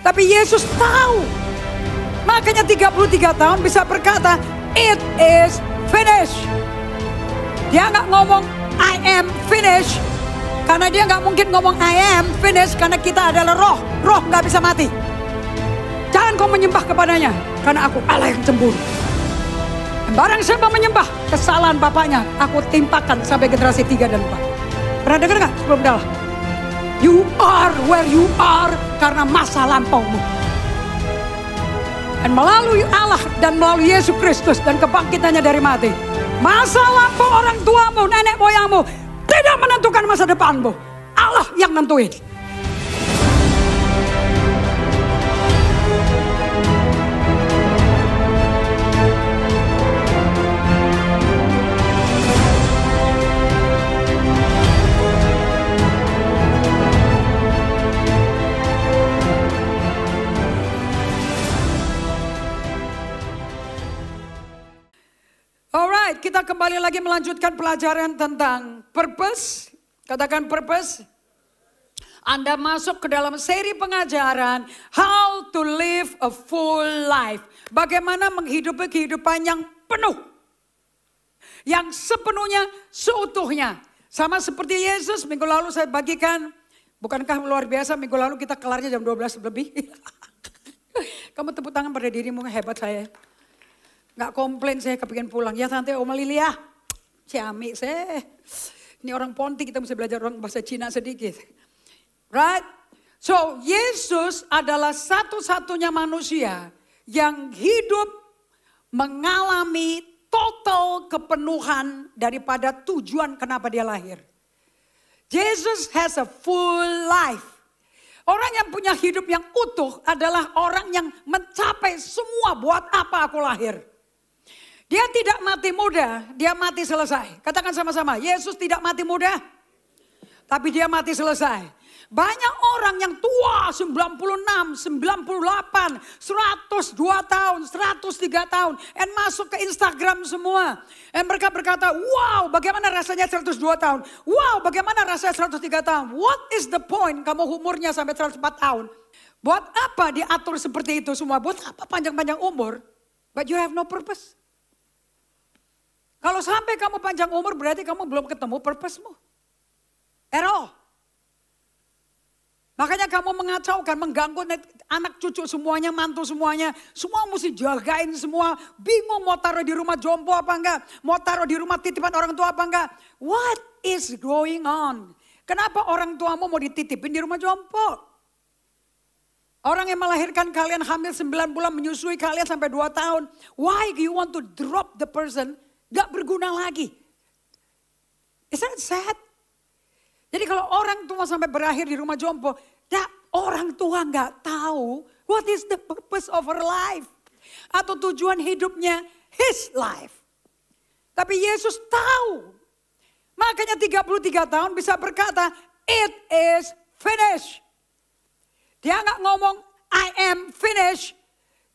Tapi Yesus tahu. Makanya 33 tahun bisa berkata, it is finished. Dia nggak ngomong I am finished. Karena dia nggak mungkin ngomong I am finished karena kita adalah roh. Roh nggak bisa mati. Jangan kau menyembah kepadanya karena aku Allah yang cemburu. Barang siapa menyembah kesalahan bapaknya, aku timpakan sampai generasi 3 dan 4. Pernah dengar nggak sebelum dah? You are where you are karena masa lampaumu. Dan melalui Allah dan melalui Yesus Kristus dan kebangkitannya dari mati, masa lampau orang tuamu, nenek moyangmu tidak menentukan masa depanmu. Allah yang nentuin. Alright, kita kembali lagi melanjutkan pelajaran tentang purpose. Katakan purpose. Anda masuk ke dalam seri pengajaran How to Live a Full Life. Bagaimana menghidupi kehidupan yang penuh. Yang sepenuhnya, seutuhnya. Sama seperti Yesus, minggu lalu saya bagikan. Bukankah luar biasa, minggu lalu kita kelarnya jam 12 lebih. Kamu tepuk tangan pada dirimu, hebat saya. Gak komplain saya kepingin pulang. Ya tante Oma Lilia. Ciamik saya. Ini orang Ponti kita mesti belajar orang bahasa Cina sedikit. Right? So Yesus adalah satu-satunya manusia yang hidup mengalami total kepenuhan daripada tujuan kenapa dia lahir. Jesus has a full life. Orang yang punya hidup yang utuh adalah orang yang mencapai semua buat apa aku lahir. Dia tidak mati muda, dia mati selesai. Katakan sama-sama, Yesus tidak mati muda, tapi dia mati selesai. Banyak orang yang tua, 96, 98, 102 tahun, 103 tahun. Dan masuk ke Instagram semua. Dan mereka berkata, wow bagaimana rasanya 102 tahun. Wow bagaimana rasanya 103 tahun. What is the point kamu umurnya sampai 104 tahun. Buat apa diatur seperti itu semua? Buat apa panjang-panjang umur? But you have no purpose. Kalau sampai kamu panjang umur berarti kamu belum ketemu purpose-mu. At all. Makanya kamu mengacaukan, mengganggu anak cucu semuanya, mantu semuanya. Semua mesti jagain semua. Bingung mau taruh di rumah jompo apa enggak. Mau taruh di rumah titipan orang tua apa enggak. What is going on? Kenapa orang tuamu mau dititipin di rumah jompo? Orang yang melahirkan kalian hamil 9 bulan menyusui kalian sampai 2 tahun. Why do you want to drop the person? Gak berguna lagi. Is that sad? Jadi kalau orang tua sampai berakhir di rumah jompo, orang tua gak tahu what is the purpose of her life. Atau tujuan hidupnya, his life. Tapi Yesus tahu. Makanya 33 tahun bisa berkata, it is finished. Dia gak ngomong, I am finished.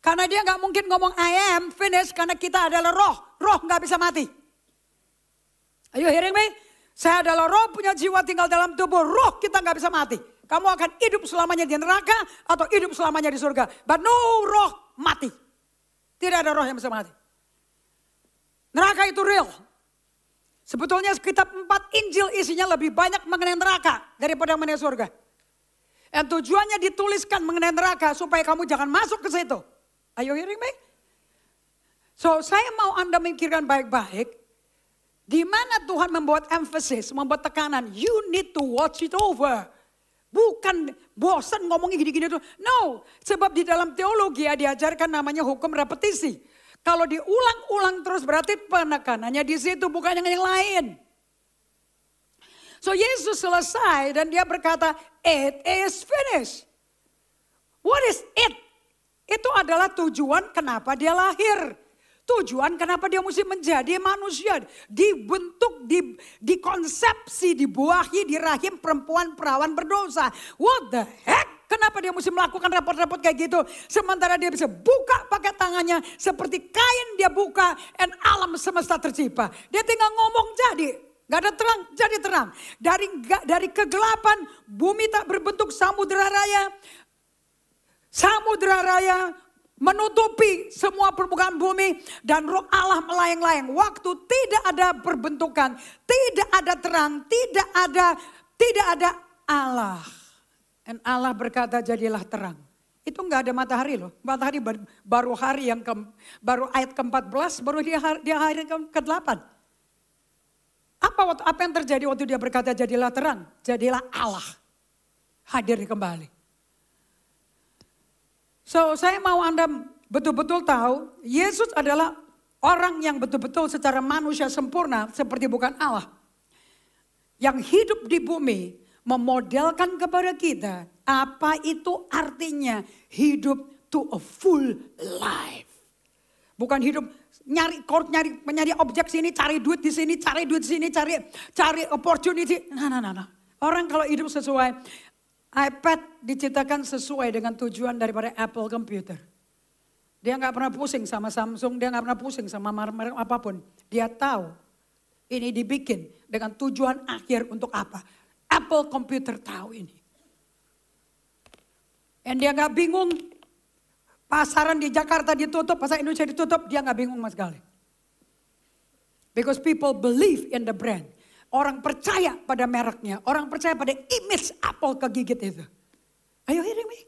Karena dia gak mungkin ngomong I am finished karena kita adalah roh. Roh gak bisa mati. Are you hearing me? Saya adalah roh punya jiwa tinggal dalam tubuh. Roh kita gak bisa mati. Kamu akan hidup selamanya di neraka atau hidup selamanya di surga. But no roh mati. Tidak ada roh yang bisa mati. Neraka itu real. Sebetulnya kitab 4 Injil isinya lebih banyak mengenai neraka daripada mengenai surga. Dan tujuannya dituliskan mengenai neraka supaya kamu jangan masuk ke situ. Are you hearing me? So saya mau Anda mikirkan baik-baik. Di mana Tuhan membuat emphasis, membuat tekanan. You need to watch it over. Bukan bosan ngomongnya gini-gini tuh. No, sebab di dalam teologi ya diajarkan namanya hukum repetisi. Kalau diulang-ulang terus berarti penekanannya di situ bukan yang lain. So Yesus selesai dan dia berkata, it is finished. What is it? Itu adalah tujuan kenapa dia lahir. Tujuan kenapa dia mesti menjadi manusia. Dibentuk, dikonsepsi, dibuahi di rahim perempuan perawan berdosa. What the heck? Kenapa dia mesti melakukan repot-repot kayak gitu. Sementara dia bisa buka pakai tangannya. Seperti kain dia buka. Dan alam semesta tercipta. Dia tinggal ngomong jadi. Gak ada terang, jadi terang. Dari kegelapan, bumi tak berbentuk samudera raya. Samudra raya menutupi semua permukaan bumi dan roh Allah melayang-layang. Waktu tidak ada perbentukan, tidak ada terang, tidak ada Allah. Dan Allah berkata jadilah terang. Itu enggak ada matahari loh. Matahari baru hari yang baru ayat ke-14, baru dia hari ke-8. Apa yang terjadi waktu dia berkata jadilah terang? Jadilah Allah. Hadir kembali. So saya mau Anda betul-betul tahu, Yesus adalah orang yang betul-betul secara manusia sempurna seperti bukan Allah. Yang hidup di bumi memodelkan kepada kita apa itu artinya hidup to a full life. Bukan hidup nyari objek sini, cari duit di sini, cari duit di sini, cari opportunity. Nah. Orang kalau hidup sesuai iPad diciptakan sesuai dengan tujuan daripada Apple Computer. Dia nggak pernah pusing sama Samsung, dia nggak pernah pusing sama merek apapun. Dia tahu ini dibikin dengan tujuan akhir untuk apa. Apple Computer tahu ini. Dan dia nggak bingung pasaran di Jakarta ditutup, pasar Indonesia ditutup, dia nggak bingung sama sekali. Because people believe in the brand. Orang percaya pada mereknya, orang percaya pada image Apple kegigit itu. Are you hearing me?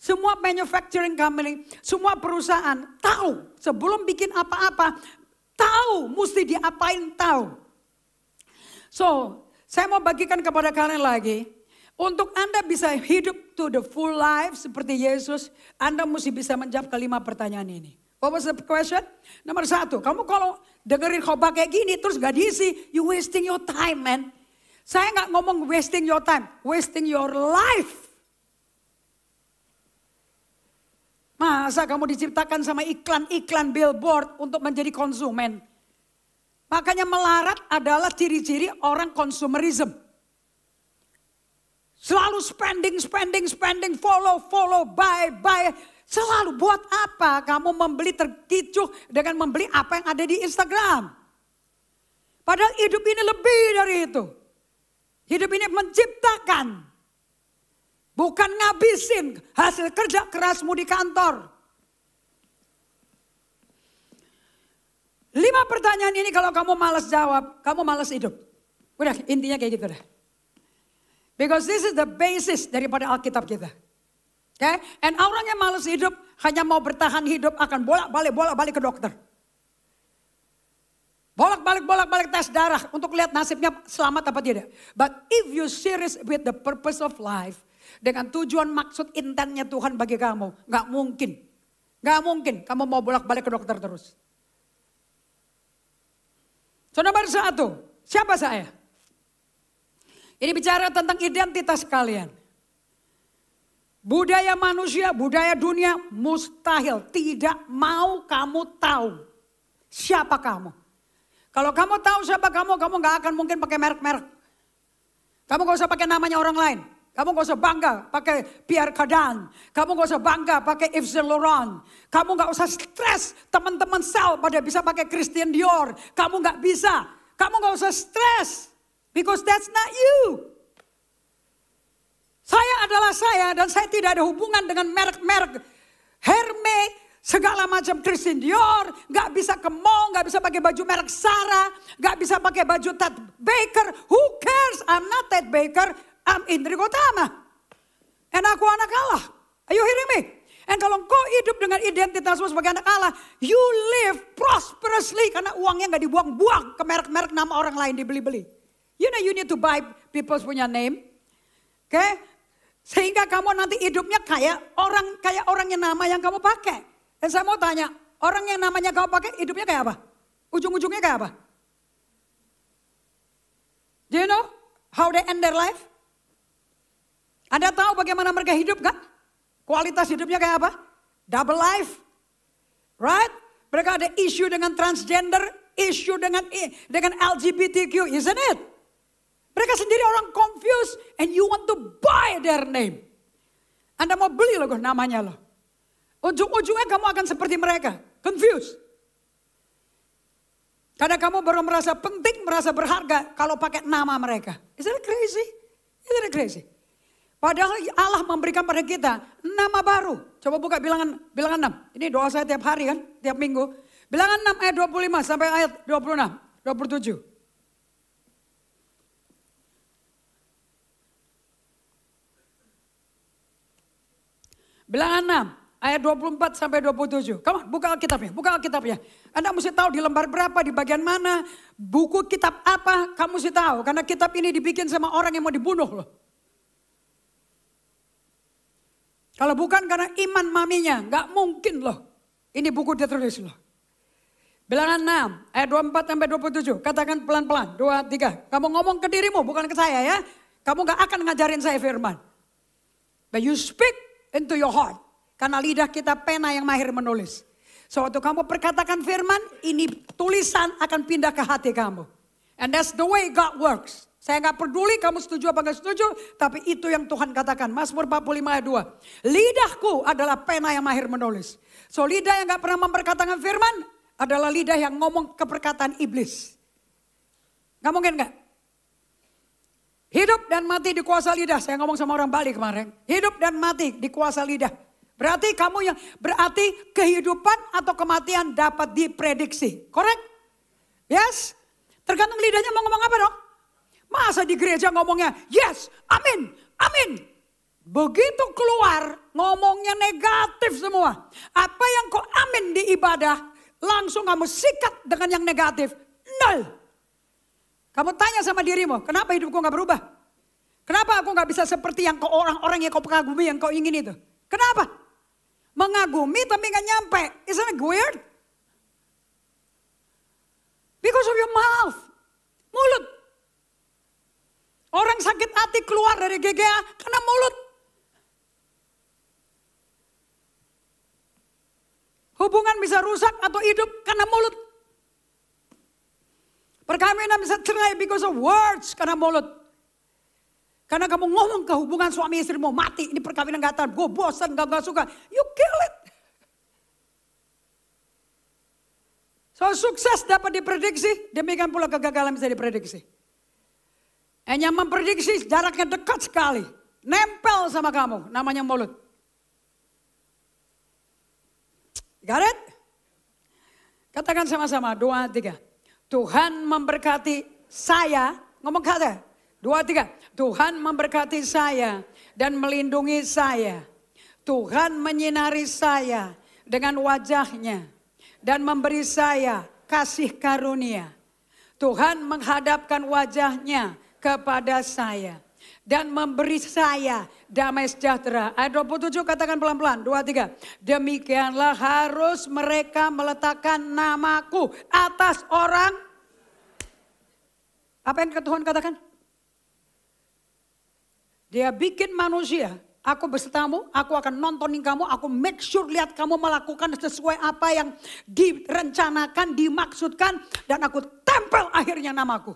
Semua manufacturing company, semua perusahaan tahu sebelum bikin apa-apa, tahu mesti diapain tahu. So, saya mau bagikan kepada kalian lagi, untuk Anda bisa hidup to the full life seperti Yesus, Anda mesti bisa menjawab kelima pertanyaan ini. What was the question? Nomor 1, kamu kalau dengerin khotbah kayak gini terus gak diisi, you wasting your time, man. Saya gak ngomong wasting your time, wasting your life. Masa kamu diciptakan sama iklan-iklan billboard untuk menjadi konsumen? Makanya melarat adalah ciri-ciri orang konsumerism. Selalu spending, follow, buy. Selalu buat apa kamu membeli terkicuh dengan membeli apa yang ada di Instagram. Padahal hidup ini lebih dari itu. Hidup ini menciptakan. Bukan ngabisin hasil kerja kerasmu di kantor. 5 pertanyaan ini kalau kamu malas jawab, kamu malas hidup. Udah intinya kayak gitu deh. Because this is the basis daripada Alkitab kita. Okay? And orang yang malas hidup hanya mau bertahan hidup akan bolak-balik ke dokter. Bolak-balik tes darah untuk lihat nasibnya selamat apa tidak. But if you serious with the purpose of life, dengan tujuan maksud intennya Tuhan bagi kamu, gak mungkin kamu mau bolak-balik ke dokter terus. So nomor 1, siapa saya? Ini bicara tentang identitas kalian. Budaya manusia, budaya dunia mustahil. Tidak mau kamu tahu siapa kamu. Kalau kamu tahu siapa kamu gak akan mungkin pakai merek-merek. Kamu gak usah pakai namanya orang lain. Kamu gak usah bangga pakai Pierre Cardin. Kamu gak usah bangga pakai Yves Saint Laurent. Kamu gak usah stres teman-teman sel pada bisa pakai Christian Dior. Kamu gak bisa. Kamu gak usah stres. Because that's not you. Saya adalah saya dan saya tidak ada hubungan dengan merek-merek Hermes, segala macam Christian Dior, gak bisa ke mall, gak bisa pakai baju merek Zara, gak bisa pakai baju Ted Baker. Who cares? I'm not Ted Baker, I'm Indri Gotama. And aku anak Allah. Are you hearing me? And kalau kau hidup dengan identitasmu sebagai anak Allah, you live prosperously karena uangnya gak dibuang-buang ke merek-merek nama orang lain dibeli-beli. You know you need to buy people's punya name. Okay? Sehingga kamu nanti hidupnya kayak orang yang nama yang kamu pakai. Dan saya mau tanya, orang yang namanya kamu pakai hidupnya kayak apa? Ujung-ujungnya kayak apa? Do you know how they end their life? Anda tahu bagaimana mereka hidup kan? Kualitas hidupnya kayak apa? Double life. Right? Mereka ada isu dengan transgender, isu dengan LGBTQ, isn't it? Mereka sendiri orang confused and you want to buy their name. Anda mau beli loh namanya loh. Ujung-ujungnya kamu akan seperti mereka. Confused. Karena kamu baru merasa penting, merasa berharga kalau pakai nama mereka. Isn't it crazy? Isn't it crazy? Padahal Allah memberikan pada kita nama baru. Coba buka bilangan 6. Ini doa saya tiap hari kan, tiap minggu. Bilangan 6 ayat 25 sampai ayat 26, 27. Bilangan 6 ayat 24 sampai 27. Kamu buka Alkitabnya. Anda mesti tahu di lembar berapa, di bagian mana, buku kitab apa, kamu mesti tahu. Karena kitab ini dibikin sama orang yang mau dibunuh loh. Kalau bukan karena iman maminya, nggak mungkin loh. Ini buku dia tulis loh. Bilangan 6 ayat 24 sampai 27. Katakan pelan-pelan, 2, 3. Kamu ngomong ke dirimu, bukan ke saya ya. Kamu nggak akan ngajarin saya firman. But you speak into your heart. Karena lidah kita pena yang mahir menulis. So waktu kamu perkatakan firman, ini tulisan akan pindah ke hati kamu. And that's the way God works. Saya gak peduli kamu setuju apa gak setuju, tapi itu yang Tuhan katakan. Mazmur 45 ayat 2. Lidahku adalah pena yang mahir menulis. So lidah yang gak pernah memperkatakan firman, adalah lidah yang ngomong keperkataan iblis. Gak mungkin gak? Hidup dan mati di kuasa lidah. Saya ngomong sama orang Bali kemarin. Hidup dan mati di kuasa lidah. Berarti kehidupan atau kematian dapat diprediksi. Correct? Yes? Tergantung lidahnya mau ngomong apa dong? Masa di gereja ngomongnya yes, amin, amin. Begitu keluar ngomongnya negatif semua. Apa yang kau amin di ibadah langsung kamu sikat dengan yang negatif. Nol. Kamu tanya sama dirimu, kenapa hidupku gak berubah? Kenapa aku gak bisa seperti yang orang-orang yang kau kagumi, yang kau ingin itu? Kenapa? Mengagumi tapi gak nyampe. Isn't it weird? Because of your mouth. Mulut. Orang sakit hati keluar dari GGA karena mulut. Hubungan bisa rusak atau hidup karena mulut. Perkawinan bisa cerai because of words, karena mulut. Karena kamu ngomong ke hubungan suami istri mau mati, ini perkawinan gak tahan, gue bosan, gak suka. You kill it. So sukses dapat diprediksi, demikian pula kegagalan bisa diprediksi. Hanya memprediksi jaraknya dekat sekali. Nempel sama kamu, namanya mulut. Got it? Katakan sama-sama, 2, 3. Tuhan memberkati saya, ngomong kata. 2, 3. Tuhan memberkati saya dan melindungi saya. Tuhan menyinari saya dengan wajahnya dan memberi saya kasih karunia. Tuhan menghadapkan wajahnya kepada saya dan memberi saya damai sejahtera. Ayat 27 katakan pelan-pelan. 2, 3. Demikianlah harus mereka meletakkan namaku atas orang. Apa yang Tuhan katakan? Dia bikin manusia. Aku besertamu, aku akan nontonin kamu, aku make sure lihat kamu melakukan sesuai apa yang direncanakan, dimaksudkan. Dan aku tempel akhirnya namaku.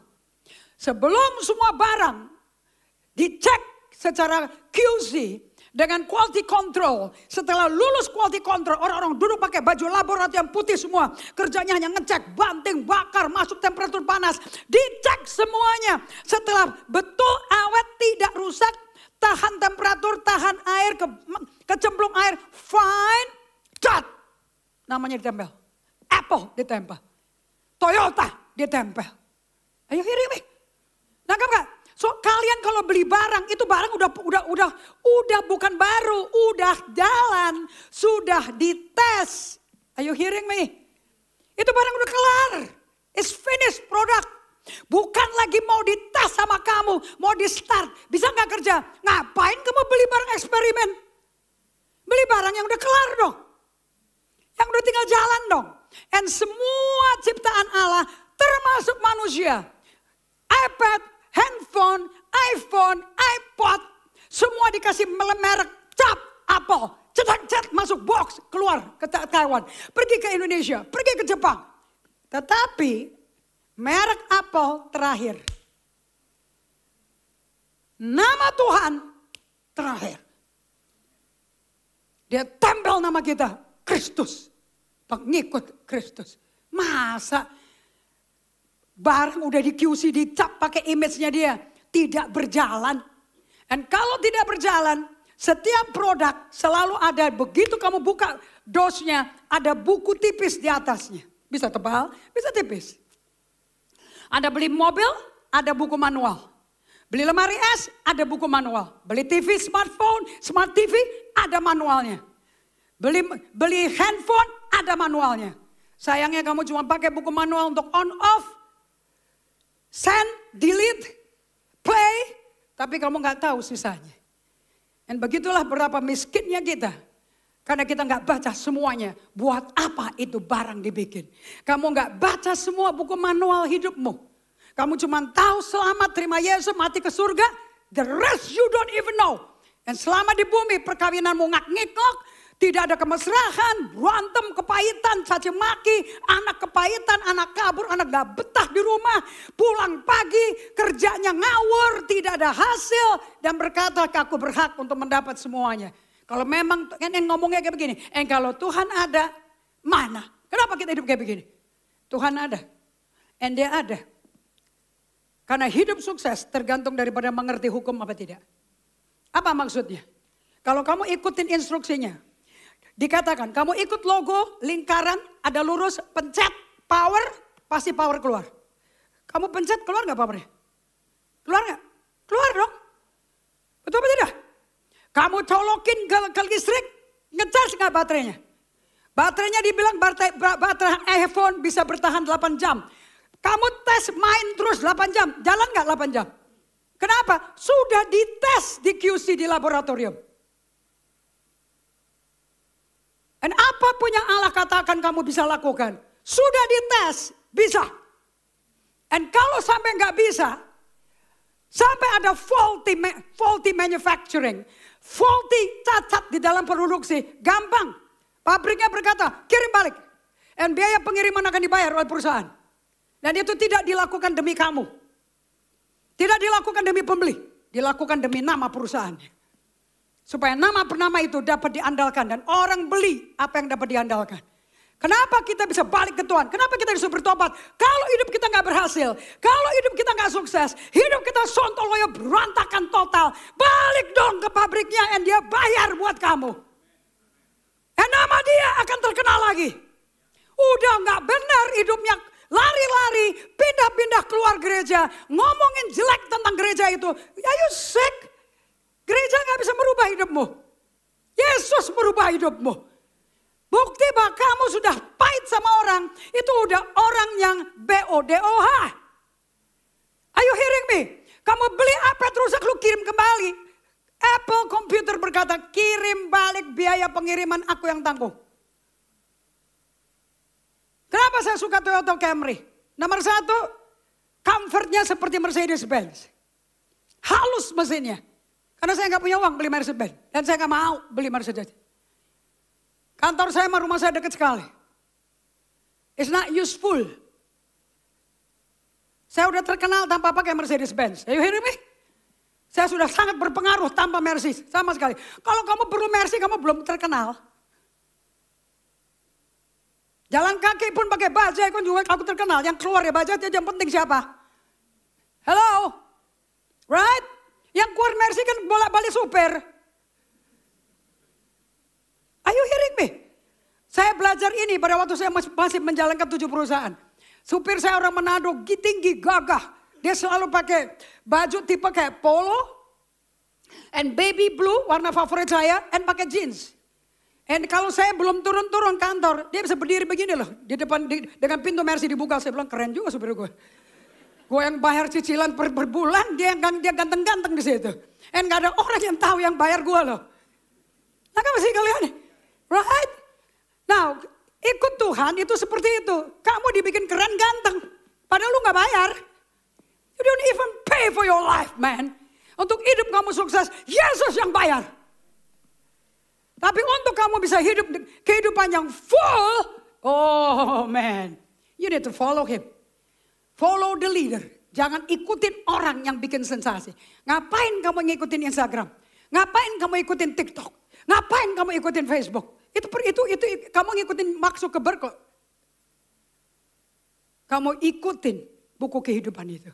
Sebelum semua barang dicek secara QC dengan quality control. Setelah lulus quality control, orang-orang duduk pakai baju laboratorium putih semua. Kerjanya hanya ngecek, banting, bakar, masuk temperatur panas. Dicek semuanya. Setelah betul awet, tidak rusak, tahan temperatur, tahan air, kecemplung air, fine, cat. Namanya ditempel. Apple ditempel. Toyota ditempel. Ayo hear me. Nangkap gak? So kalian kalau beli barang, itu barang udah bukan baru, udah jalan, sudah dites. Are you hearing me? Itu barang udah kelar. It's finished product. Bukan lagi mau dites sama kamu, mau di start. Bisa gak kerja? Ngapain kamu beli barang eksperimen? Beli barang yang udah kelar dong. Yang udah tinggal jalan dong. And semua ciptaan Allah termasuk manusia. iPad, handphone, iPhone, iPod, semua dikasih merek cap Apple. Cet masuk box, keluar ke Taiwan. Pergi ke Indonesia, pergi ke Jepang. Tetapi merek Apple terakhir. Nama Tuhan terakhir. Dia tempel nama kita, Kristus. Pengikut Kristus. Masa barang udah di QC, dicap pakai image-nya dia. Tidak berjalan. Dan kalau tidak berjalan, setiap produk selalu ada, begitu kamu buka dosnya, ada buku tipis di atasnya. Bisa tebal, bisa tipis. Ada beli mobil, ada buku manual. Beli lemari es, ada buku manual. Beli TV, smartphone, smart TV, ada manualnya. Beli handphone, ada manualnya. Sayangnya kamu cuma pakai buku manual untuk on off, send, delete, play, tapi kamu nggak tahu sisanya. Dan begitulah berapa miskinnya kita. Karena kita nggak baca semuanya. Buat apa itu barang dibikin? Kamu nggak baca semua buku manual hidupmu. Kamu cuma tahu selamat terima Yesus mati ke surga. The rest you don't even know. Dan selama di bumi perkawinanmu ngak-ngikok. Tidak ada kemesraan, berantem, kepahitan, caci maki, anak kepahitan, anak kabur, anak gak betah di rumah. Pulang pagi, kerjanya ngawur, tidak ada hasil. Dan berkata, aku berhak untuk mendapat semuanya. Kalau memang yang ngomongnya kayak begini, kalau Tuhan ada, mana? Kenapa kita hidup kayak begini? Tuhan ada, and dia ada. Karena hidup sukses tergantung daripada mengerti hukum apa tidak. Apa maksudnya? Kalau kamu ikutin instruksinya, dikatakan kamu ikut logo, lingkaran, ada lurus, pencet, power, pasti power keluar. Kamu pencet, keluar gak powernya? Keluar gak? Keluar dong. Betul apa tidak? Kamu colokin ke listrik, ngecas gak baterainya? Baterainya dibilang baterai iPhone bisa bertahan 8 jam. Kamu tes main terus 8 jam, jalan gak 8 jam? Kenapa? Sudah dites di QC di laboratorium. Dan apapun yang Allah katakan kamu bisa lakukan. Sudah dites, bisa. Dan kalau sampai nggak bisa, sampai ada faulty manufacturing, faulty cacat di dalam produksi, gampang. Pabriknya berkata, kirim balik. Dan biaya pengiriman akan dibayar oleh perusahaan. Dan itu tidak dilakukan demi kamu. Tidak dilakukan demi pembeli, dilakukan demi nama perusahaannya. Supaya nama-nama itu dapat diandalkan dan orang beli apa yang dapat diandalkan. Kenapa kita bisa balik ke Tuhan? Kenapa kita bisa bertobat? Kalau hidup kita nggak berhasil, kalau hidup kita nggak sukses, hidup kita sontoloyo berantakan total. Balik dong ke pabriknya dan dia bayar buat kamu. Dan nama dia akan terkenal lagi. Udah nggak benar hidupnya, lari-lari, pindah-pindah keluar gereja, ngomongin jelek tentang gereja itu. Are you sick? Gereja gak bisa merubah hidupmu. Yesus merubah hidupmu. Bukti bahwa kamu sudah pahit sama orang, itu udah orang yang BODOH. Are you hearing me? Kamu beli iPad rusak, lu kirim kembali. Apple Computer berkata, kirim balik biaya pengiriman, aku yang tanggung. Kenapa saya suka Toyota Camry? Nomor 1, comfortnya seperti Mercedes-Benz. Halus mesinnya. Karena saya nggak punya uang beli Mercedes-Benz. Dan saya nggak mau beli Mercedes. Kantor saya sama rumah saya dekat sekali. It's not useful. Saya udah terkenal tanpa pakai Mercedes-Benz. Are you hearing me? Saya sudah sangat berpengaruh tanpa Mercy. Sama sekali. Kalau kamu perlu Mercy, kamu belum terkenal. Jalan kaki pun pakai bajai pun juga aku terkenal. Yang keluar ya bajai, yang penting siapa? Hello? Right? Yang keluar Mercy kan bolak-balik supir. Are you hearing me? Saya belajar ini pada waktu saya masih menjalankan 7 perusahaan. Supir saya orang Manado, tinggi, gagah. Dia selalu pakai baju tipe kayak polo. And baby blue, warna favorit saya. And pakai jeans. And kalau saya belum turun-turun kantor, dia bisa berdiri begini loh. Di depan, dengan pintu Mercy dibuka. Saya bilang keren juga supir gue. Gue yang bayar cicilan per bulan, dia ganteng-ganteng di situ. And gak ada orang yang tahu yang bayar gue loh. Nah kan masih kalian, right? Now, ikut Tuhan itu seperti itu. Kamu dibikin keren ganteng, padahal lu gak bayar. You don't even pay for your life, man. Untuk hidup kamu sukses, Yesus yang bayar. Tapi untuk kamu bisa hidup kehidupan yang full, oh man, you need to follow him. Follow the leader. Jangan ikutin orang yang bikin sensasi. Ngapain kamu ngikutin Instagram? Ngapain kamu ikutin TikTok? Ngapain kamu ikutin Facebook? Itu kamu ngikutin Mark Zuckerberg kok. Kamu ikutin buku kehidupan itu.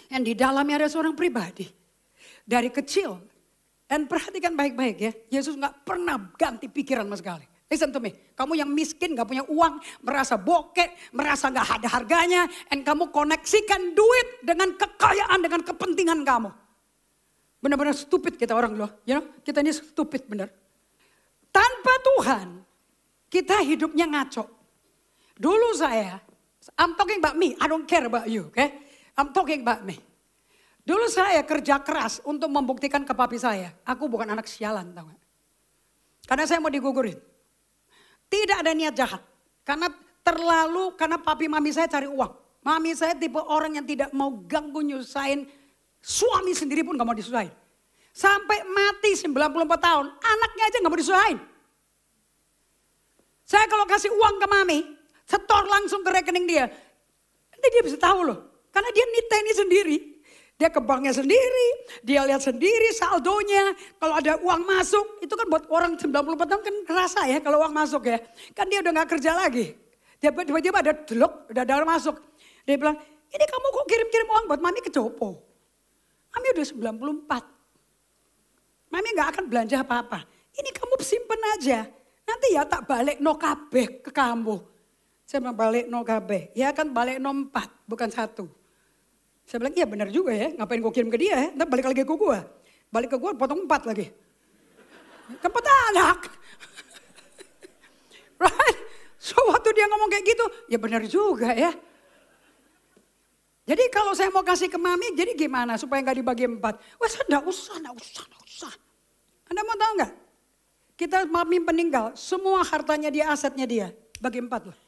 Dan di dalamnya ada seorang pribadi. Dari kecil. Dan perhatikan baik-baik ya. Yesus gak pernah ganti pikiran sama sekali. Listen to me. Kamu yang miskin, gak punya uang, merasa bokek, merasa gak ada harganya. And kamu koneksikan duit dengan kekayaan, dengan kepentingan kamu. Benar-benar stupid kita orang loh. You know, kita ini stupid benar. Tanpa Tuhan, kita hidupnya ngaco. Dulu saya, I'm talking about me, I don't care about you, okay? I'm talking about me. Dulu saya kerja keras untuk membuktikan ke papi saya, aku bukan anak sialan, tahu gak? Karena saya mau digugurin. Tidak ada niat jahat. Karena papi mami saya cari uang. Mami saya tipe orang yang tidak mau ganggu nyusahin, suami sendiri pun gak mau disusahin. Sampai mati 94 tahun, anaknya aja gak mau disusahin. Saya kalau kasih uang ke mami, setor langsung ke rekening dia. Nanti dia bisa tahu loh. Karena dia niteni sendiri. Dia ke banknya sendiri, dia lihat sendiri saldonya. Kalau ada uang masuk, itu kan buat orang 94 tahun kan kerasa ya kalau uang masuk ya. Kan dia udah gak kerja lagi. Dia tiba-tiba ada delok, udah ada masuk. Dia bilang, ini kamu kok kirim-kirim uang buat mami ke Jopo? Mami udah 94. Mami gak akan belanja apa-apa. Ini kamu simpen aja. Nanti ya tak balik no kabeh ke kamu. Saya bilang balik no kabeh. Ya kan balik no 4, bukan 1. Saya bilang, iya benar juga ya, ngapain gue kirim ke dia ya, ntar balik lagi ke gue. Balik ke gue potong 4 lagi. Kan 4 anak. Right? So waktu dia ngomong kayak gitu, ya benar juga ya. Jadi kalau saya mau kasih ke mami, jadi gimana supaya gak dibagi 4? Wah enggak usah. Anda mau tahu gak? Kita mami meninggal, semua hartanya dia, asetnya dia, bagi 4 loh.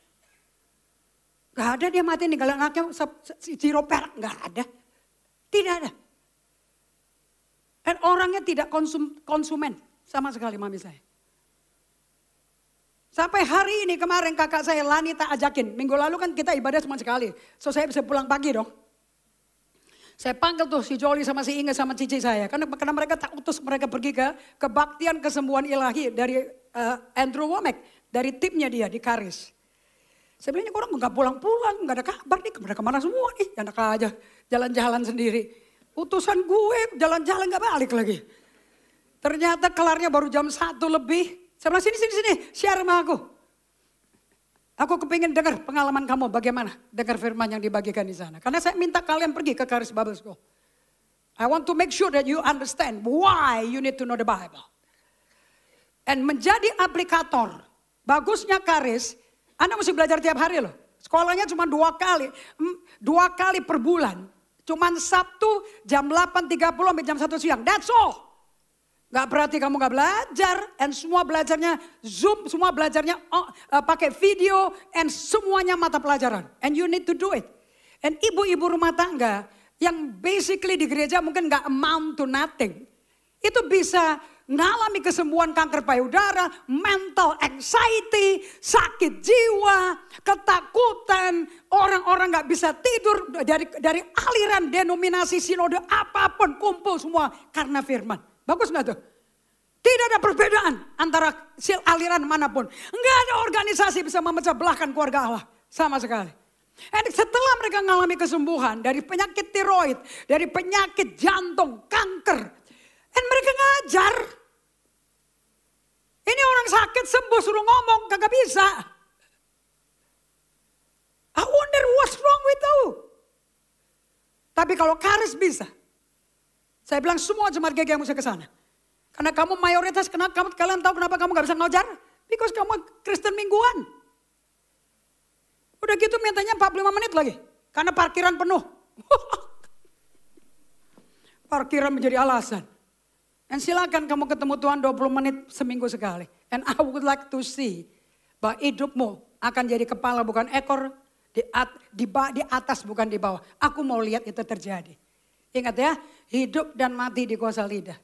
Gak ada dia mati ninggalin anaknya zero perak, gak ada. Tidak ada. Dan orangnya tidak konsumen sama sekali mami saya. Sampai hari ini kemarin kakak saya Lani tak ajakin. Minggu lalu kan kita ibadah cuma sekali. So saya bisa pulang pagi dong. Saya panggil tuh si Joli sama si Inge sama cici saya. Karena mereka tak utus mereka pergi ke kebaktian kesembuhan ilahi dari Andrew Womack. Dari timnya dia di Karis. Saya bilang ini orang gak pulang-pulang, gak ada kabar nih, kemana semua nih. Enak aja, jalan-jalan sendiri. Utusan gue jalan-jalan gak balik lagi. Ternyata kelarnya baru jam 1 lebih. Saya bilang sini, share sama aku. Aku kepingin dengar pengalaman kamu bagaimana. Dengar firman yang dibagikan di sana. Karena saya minta kalian pergi ke Karis Bible School. I want to make sure that you understand why you need to know the Bible. And menjadi aplikator, bagusnya Karis, Anda mesti belajar tiap hari loh. Sekolahnya cuma 2 kali. 2 kali per bulan. Cuman Sabtu jam 8.30 sampai jam 1 siang. That's all. Gak berarti kamu gak belajar. And semua belajarnya Zoom. Semua belajarnya pakai video. And semuanya mata pelajaran. And you need to do it. And ibu-ibu rumah tangga. Yang basically di gereja mungkin gak amount to nothing. Itu bisa mengalami kesembuhan kanker payudara, mental anxiety, sakit jiwa, ketakutan, orang-orang gak bisa tidur dari aliran denominasi sinode apapun kumpul semua karena firman. Bagus gak tuh? Tidak ada perbedaan antara aliran manapun. Enggak ada organisasi bisa memecah belahkan keluarga Allah sama sekali. Dan setelah mereka mengalami kesembuhan dari penyakit tiroid, dari penyakit jantung, kanker, dan mereka ngajar. Ini orang sakit sembuh suruh ngomong kagak bisa. I wonder what's wrong with you. Tapi kalau Karis bisa. Saya bilang semua jemaat GG yang mesti ke sana. Karena kamu mayoritas, kalian tahu kenapa kamu gak bisa ngajar? Because kamu Kristen mingguan. Udah gitu mintanya 45 menit lagi. Karena parkiran penuh. Parkiran menjadi alasan. Dan silakan kamu ketemu Tuhan 20 menit seminggu sekali. And I would like to see bahwa hidupmu akan jadi kepala bukan ekor, di atas bukan di bawah. Aku mau lihat itu terjadi. Ingat ya, hidup dan mati di kuasa lidah.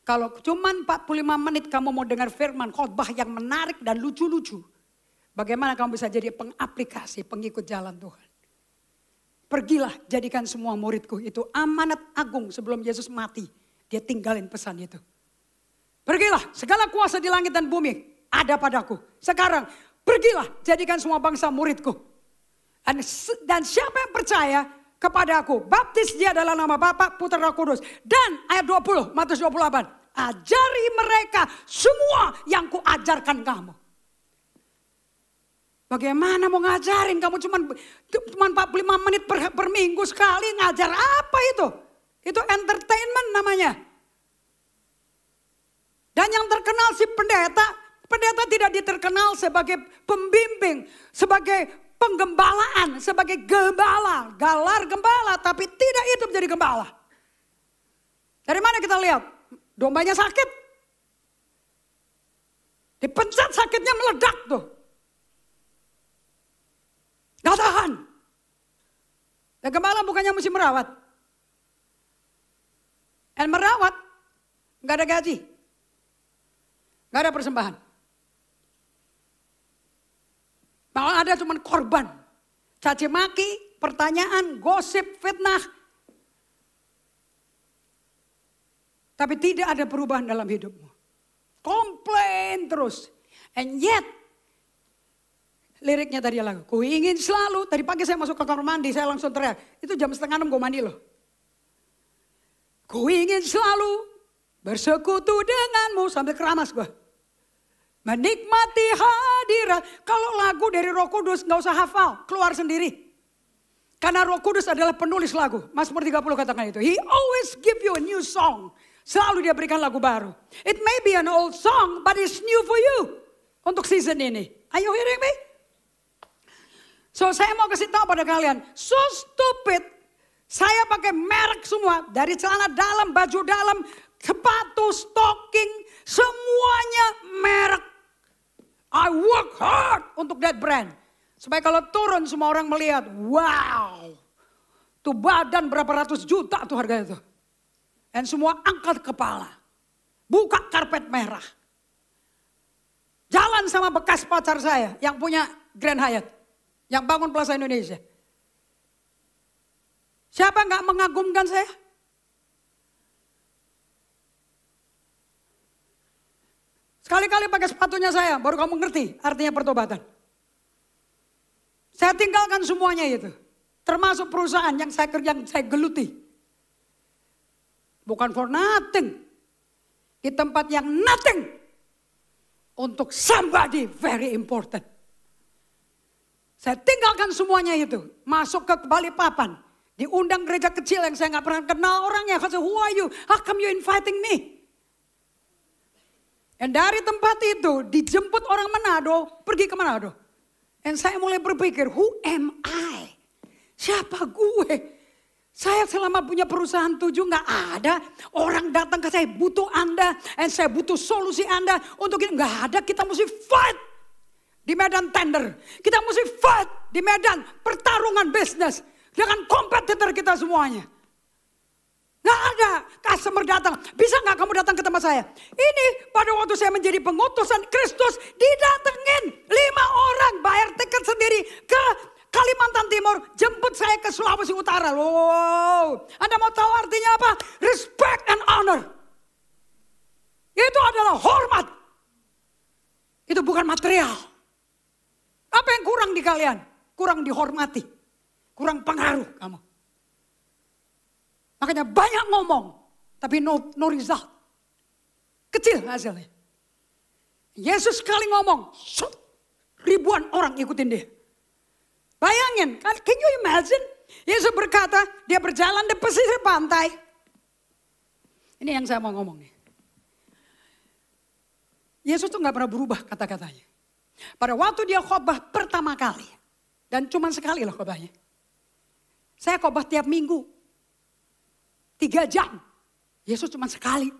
Kalau cuma 45 menit kamu mau dengar firman khotbah yang menarik dan lucu-lucu. Bagaimana kamu bisa jadi pengaplikasi, pengikut jalan Tuhan. Pergilah jadikan semua muridku. Itu amanat agung sebelum Yesus mati. Dia tinggalin pesan itu. Pergilah, segala kuasa di langit dan bumi ada padaku. Sekarang pergilah, jadikan semua bangsa muridku. Dan siapa yang percaya kepadaku. Baptis dia dalam nama Bapa, Putra, Roh Kudus. Dan ayat 20, Matius 28. Ajari mereka semua yang kuajarkan kamu. Bagaimana mau ngajarin? Kamu cuma 45 menit per minggu sekali ngajar apa itu? Itu entertainment namanya. Dan yang terkenal si pendeta tidak diterkenal sebagai pembimbing, sebagai penggembalaan, sebagai gembala, galar gembala, tapi tidak itu menjadi gembala. Dari mana kita lihat? Dombanya sakit. Dipencet sakitnya meledak tuh. Gak tahan. Dan gembala bukannya mesti merawat. Dan merawat, gak ada gaji. Gak ada persembahan. Malah ada cuma korban. Caci maki, pertanyaan, gosip, fitnah. Tapi tidak ada perubahan dalam hidupmu. Komplain terus. And yet, liriknya tadi lagu. Ku ingin selalu, tadi pagi saya masuk ke kamar mandi, saya langsung teriak. Itu jam 5:30 gue mandi loh. Ku ingin selalu bersekutu denganmu, sambil keramas gue. Menikmati hadirat. Kalau lagu dari Roh Kudus gak usah hafal, keluar sendiri. Karena Roh Kudus adalah penulis lagu. Mazmur 30 katakan itu. He always give you a new song. Selalu dia berikan lagu baru. It may be an old song, but it's new for you. Untuk season ini. Are you hearing me? So saya mau kasih tahu pada kalian. So stupid. Saya pakai merek semua. Dari celana dalam, baju dalam, sepatu, stocking. Semuanya merek. I work hard untuk that brand. Supaya kalau turun semua orang melihat. Wow. Tuh badan berapa ratus juta tuh harganya tuh. Dan semua angkat kepala. Buka karpet merah. Jalan sama bekas pacar saya. Yang punya Grand Hyatt. Yang bangun Plaza Indonesia. Siapa gak mengagumkan saya? Sekali-kali pakai sepatunya saya, baru kamu ngerti artinya pertobatan. Saya tinggalkan semuanya itu. Termasuk perusahaan yang saya geluti. Bukan for nothing. Di tempat yang nothing. Untuk somebody very important. Saya tinggalkan semuanya itu. Masuk ke Balikpapan. Diundang gereja kecil yang saya gak pernah kenal orangnya. Kata, who are you? How come you inviting me? Dan dari tempat itu dijemput orang Manado, pergi ke Manado. Dan saya mulai berpikir, who am I? Siapa gue? Saya selama punya perusahaan 7 gak ada. Orang datang ke saya, butuh Anda. Dan saya butuh solusi Anda. Untuk ini gak ada, kita mesti fight. Di medan tender. Kita mesti fight di medan pertarungan bisnis. Dengan kompetitor kita semuanya. Gak ada customer datang. Bisa gak kamu datang ke tempat saya? Ini pada waktu saya menjadi pengutusan Kristus. Didatengin 5 orang. Bayar tiket sendiri ke Kalimantan Timur. Jemput saya ke Sulawesi Utara. Wow. Anda mau tahu artinya apa? Respect and honor. Itu adalah hormat. Itu bukan material. Apa yang kurang di kalian? Kurang dihormati. Kurang pengaruh kamu. Makanya banyak ngomong, tapi no result. Kecil hasilnya. Yesus sekali ngomong, ribuan orang ikutin dia. Bayangin, can you imagine? Yesus berkata, dia berjalan di pesisir pantai. Ini yang saya mau ngomong nih. Yesus tuh gak pernah berubah kata-katanya. Pada waktu dia khotbah pertama kali, dan cuma sekali lah khotbahnya. Saya khotbah tiap minggu. 3 jam. Yesus cuma sekali.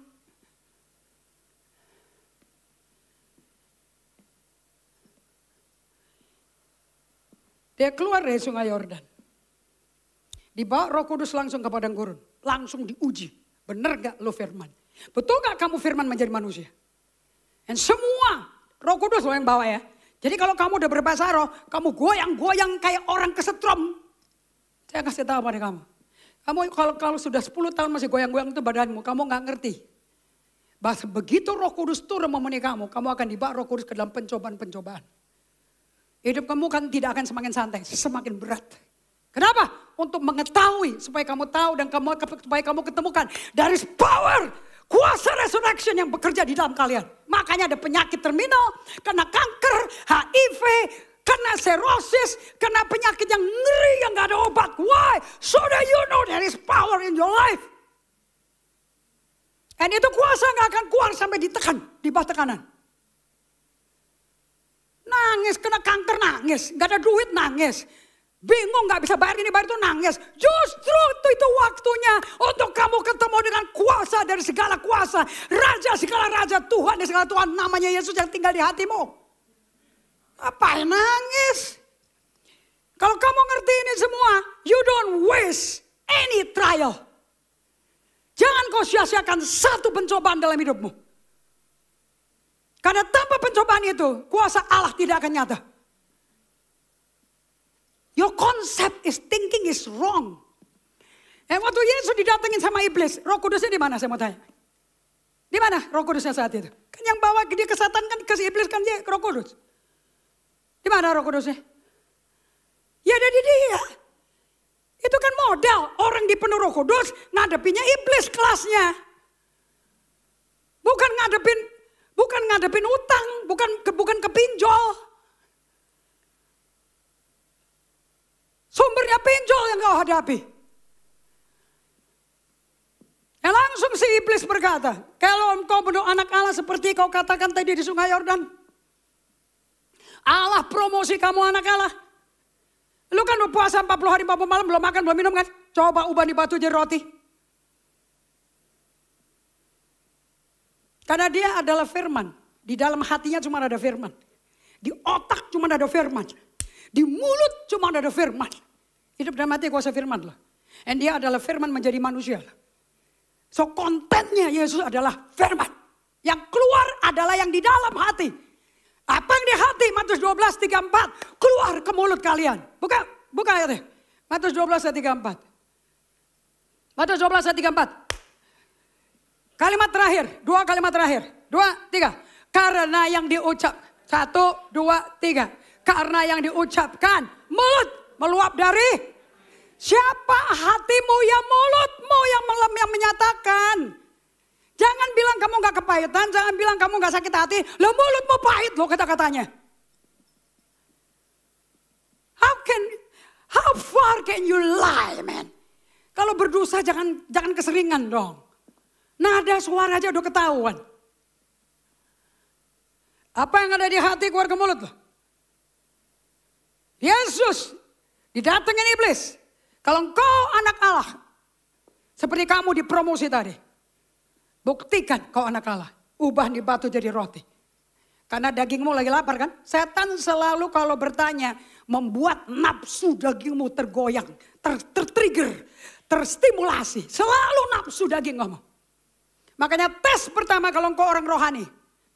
Dia keluar dari sungai Yordan. Dibawa Roh Kudus langsung ke padang gurun. Langsung diuji. Benar gak lo firman? Betul gak kamu firman menjadi manusia? Dan semua Roh Kudus lo yang bawa ya. Jadi kalau kamu udah berbahasa roh, kamu goyang-goyang kayak orang kesetrum. Saya kasih tahu pada kamu. Kamu kalau sudah 10 tahun masih goyang-goyang itu badanmu, kamu gak ngerti. Bahwa begitu Roh Kudus turun memenuhi kamu akan dibawa Roh Kudus ke dalam pencobaan-pencobaan. Hidup kamu kan tidak akan semakin santai, semakin berat. Kenapa? Untuk mengetahui, supaya kamu tahu dan supaya kamu ketemukan. There is power, kuasa resurrection yang bekerja di dalam kalian. Makanya ada penyakit terminal, kena kanker, HIV, kena serosis, kena penyakit yang ngeri yang gak ada obat. Why? So that you know there is power in your life. Dan itu kuasa gak akan keluar sampai ditekan, di bawah tekanan. Nangis, kena kanker nangis, gak ada duit nangis. Bingung gak bisa bayar ini bayar itu nangis. Justru itu waktunya untuk kamu ketemu dengan kuasa dari segala kuasa. Raja segala raja, Tuhan dari segala Tuhan, namanya Yesus yang tinggal di hatimu. Apa yang nangis? Kalau kamu ngerti ini semua, you don't waste any trial. Jangan kau sia-siakan satu pencobaan dalam hidupmu. Karena tanpa pencobaan itu, kuasa Allah tidak akan nyata. Your concept is thinking is wrong. Dan waktu Yesus didatengin sama iblis, Roh Kudusnya di mana saya mau tanya? Di mana Roh Kudusnya saat itu? Kan yang bawa dia ke Satan kan ke iblis kan dia Roh Kudus. Di mana Roh Kudusnya? Ya ada di dia. Itu kan modal orang dipenuhi Roh Kudus ngadepinnya iblis kelasnya. Bukan ngadepin utang, bukan kepinjol. Sumbernya pinjol yang kau hadapi. Ya langsung si iblis berkata, kalau engkau benar anak Allah seperti kau katakan tadi di sungai Yordan. Allah promosi kamu anak Allah. Lu kan puasa 40 hari 40 malam belum makan belum minum kan. Coba ubah di batu jadi roti. Karena dia adalah firman. Di dalam hatinya cuma ada firman. Di otak cuma ada firman. Di mulut cuma ada firman. Hidup dan mati kuasa firman lah. Dan dia adalah firman menjadi manusia lah. So kontennya Yesus adalah firman. Yang keluar adalah yang di dalam hati. Apa yang di hati? Matius 12:34. Keluar ke mulut kalian. Buka ayatnya. Matius 12:34. Matius 12:34. Kalimat terakhir. 2 kalimat terakhir. 2, 3. Karena yang diucap. 1, 2, 3. Karena yang diucapkan. Mulut meluap dari. Siapa hatimu ya mulutmu yang menyatakan. Jangan bilang kamu gak kepahitan. Jangan bilang kamu gak sakit hati. Lo mulutmu pahit lo kata-katanya. How far can you lie man? Kalau berdosa jangan keseringan dong. Nada suara aja udah ketahuan. Apa yang ada di hati keluar ke mulut lo? Yesus didatengin iblis. Kalau engkau anak Allah. Seperti kamu dipromosi tadi. Buktikan kau anak Allah. Ubah nih batu jadi roti. Karena dagingmu lagi lapar kan. Setan selalu kalau bertanya. Membuat nafsu dagingmu tergoyang. Tertrigger. Terstimulasi. Selalu nafsu daging kamu. Makanya tes pertama kalau engkau orang rohani.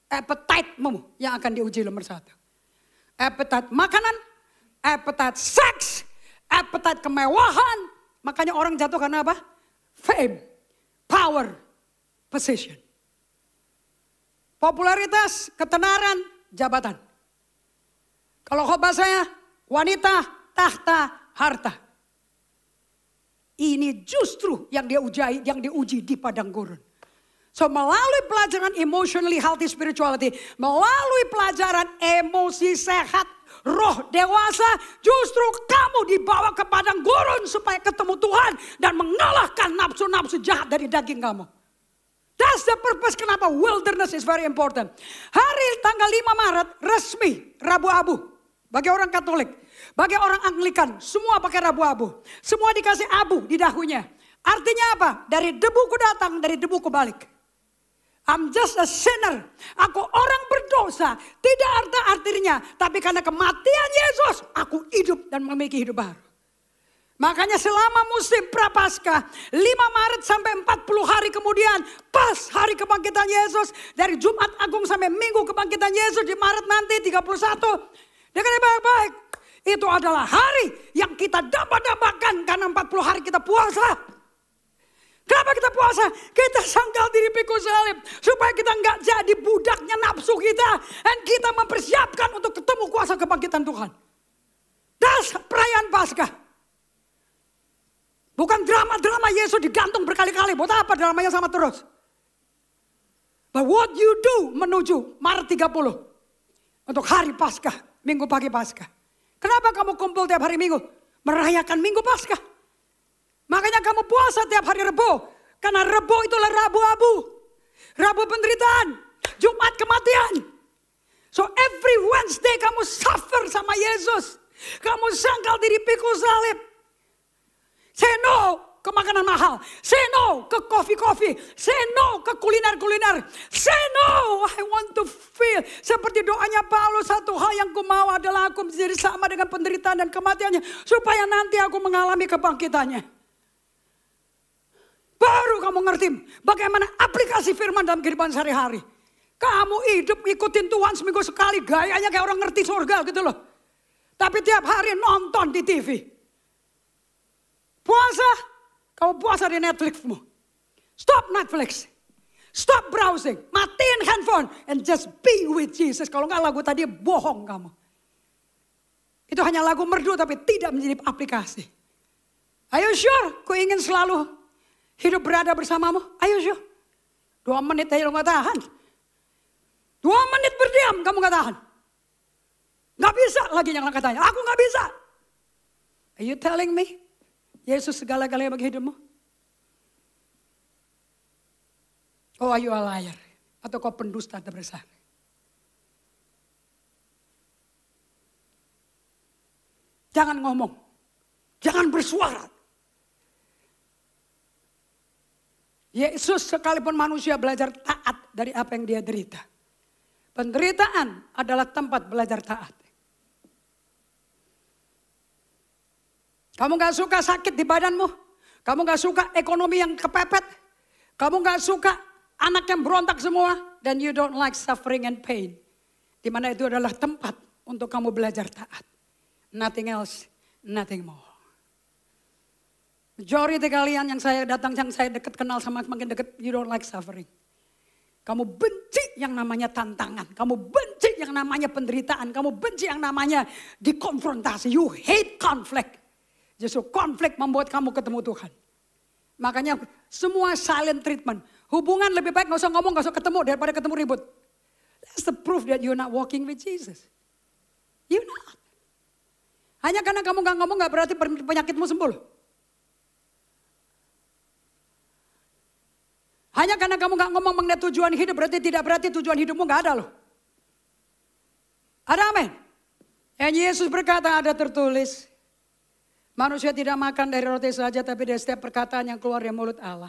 Appetite-mu yang akan diuji nomor 1. Appetite makanan. Appetite seks. Appetite kemewahan. Makanya orang jatuh karena apa? Fame. Power. Position. Popularitas, ketenaran, jabatan. Kalau khotbah saya, wanita, tahta, harta. Ini justru yang diuji di padang gurun. So melalui pelajaran emotionally healthy spirituality, melalui pelajaran emosi sehat, roh dewasa, justru kamu dibawa ke padang gurun supaya ketemu Tuhan dan mengalahkan nafsu-nafsu jahat dari daging kamu. That's the purpose kenapa wilderness is very important. Hari tanggal 5 Maret resmi Rabu Abu. Bagi orang Katolik, bagi orang Anglikan, semua pakai Rabu Abu. Semua dikasih abu di dahunya. Artinya apa? Dari debu ku datang, dari debu ku balik. I'm just a sinner. Aku orang berdosa. Tidak artinya. Tapi karena kematian Yesus, aku hidup dan memiliki hidup baru. Makanya selama musim Prapaskah, 5 Maret sampai 40 hari kemudian, pas hari kebangkitan Yesus, dari Jumat Agung sampai Minggu kebangkitan Yesus di Maret nanti 31. Dengar baik-baik, itu adalah hari yang kita dambakan karena 40 hari kita puasa. Kenapa kita puasa? Kita sangkal diri pikul salib. Supaya kita nggak jadi budaknya nafsu kita. Dan kita mempersiapkan untuk ketemu kuasa kebangkitan Tuhan. Das perayaan Paskah. Bukan drama-drama Yesus digantung berkali-kali. Buat apa dramanya sama terus? But what you do menuju Maret 30. Untuk hari Paskah, Minggu pagi Paskah. Kenapa kamu kumpul tiap hari Minggu? Merayakan Minggu Paskah. Makanya kamu puasa tiap hari Rebo. Karena Rebo itulah Rabu abu. Rabu penderitaan. Jumat kematian. So every Wednesday kamu suffer sama Yesus. Kamu sangkal diri pikul salib. Say no ke makanan mahal. Say no ke coffee-coffee. Say no ke kuliner-kuliner. Say no, I want to feel. Seperti doanya Paulus, satu hal yang ku mau adalah aku menjadi sama dengan penderitaan dan kematiannya. Supaya nanti aku mengalami kebangkitannya. Baru kamu ngerti bagaimana aplikasi firman dalam kehidupan sehari-hari. Kamu hidup ikutin Tuhan seminggu sekali. Gayanya kayak orang ngerti surga gitu loh. Tapi tiap hari nonton di TV. Puasa, kamu puasa di Netflixmu. Stop Netflix. Stop browsing. Matiin handphone. And just be with Jesus. Kalau nggak lagu tadi bohong kamu. Itu hanya lagu merdu tapi tidak menjadi aplikasi. Are you sure? Ku ingin selalu hidup berada bersamamu. Are you sure? 2 menit aja lo nggak tahan. 2 menit berdiam kamu nggak tahan. Nggak bisa lagi yang katanya. Aku nggak bisa. Are you telling me? Yesus segala-galanya bagi hidupmu? Oh, are you a liar? Atau kau pendusta terbesar? Jangan ngomong. Jangan bersuara. Yesus sekalipun manusia belajar taat dari apa yang dia derita. Penderitaan adalah tempat belajar taat. Kamu gak suka sakit di badanmu. Kamu gak suka ekonomi yang kepepet. Kamu gak suka anak yang berontak semua. Then you don't like suffering and pain. Dimana itu adalah tempat untuk kamu belajar taat. Nothing else, nothing more. Majority kalian yang saya datang, yang saya dekat kenal sama semakin dekat. You don't like suffering. Kamu benci yang namanya tantangan. Kamu benci yang namanya penderitaan. Kamu benci yang namanya dikonfrontasi. You hate conflict. Justru konflik membuat kamu ketemu Tuhan. Makanya semua silent treatment. Hubungan lebih baik gak usah ngomong, gak usah ketemu daripada ketemu ribut. That's the proof that you're not walking with Jesus. You're not. Hanya karena kamu gak ngomong gak berarti penyakitmu sembuh. Hanya karena kamu gak ngomong mengenai tujuan hidup tidak berarti tujuan hidupmu gak ada loh. Ada amin. Dan Yesus berkata ada tertulis. Manusia tidak makan dari roti saja tapi dari setiap perkataan yang keluar dari mulut Allah.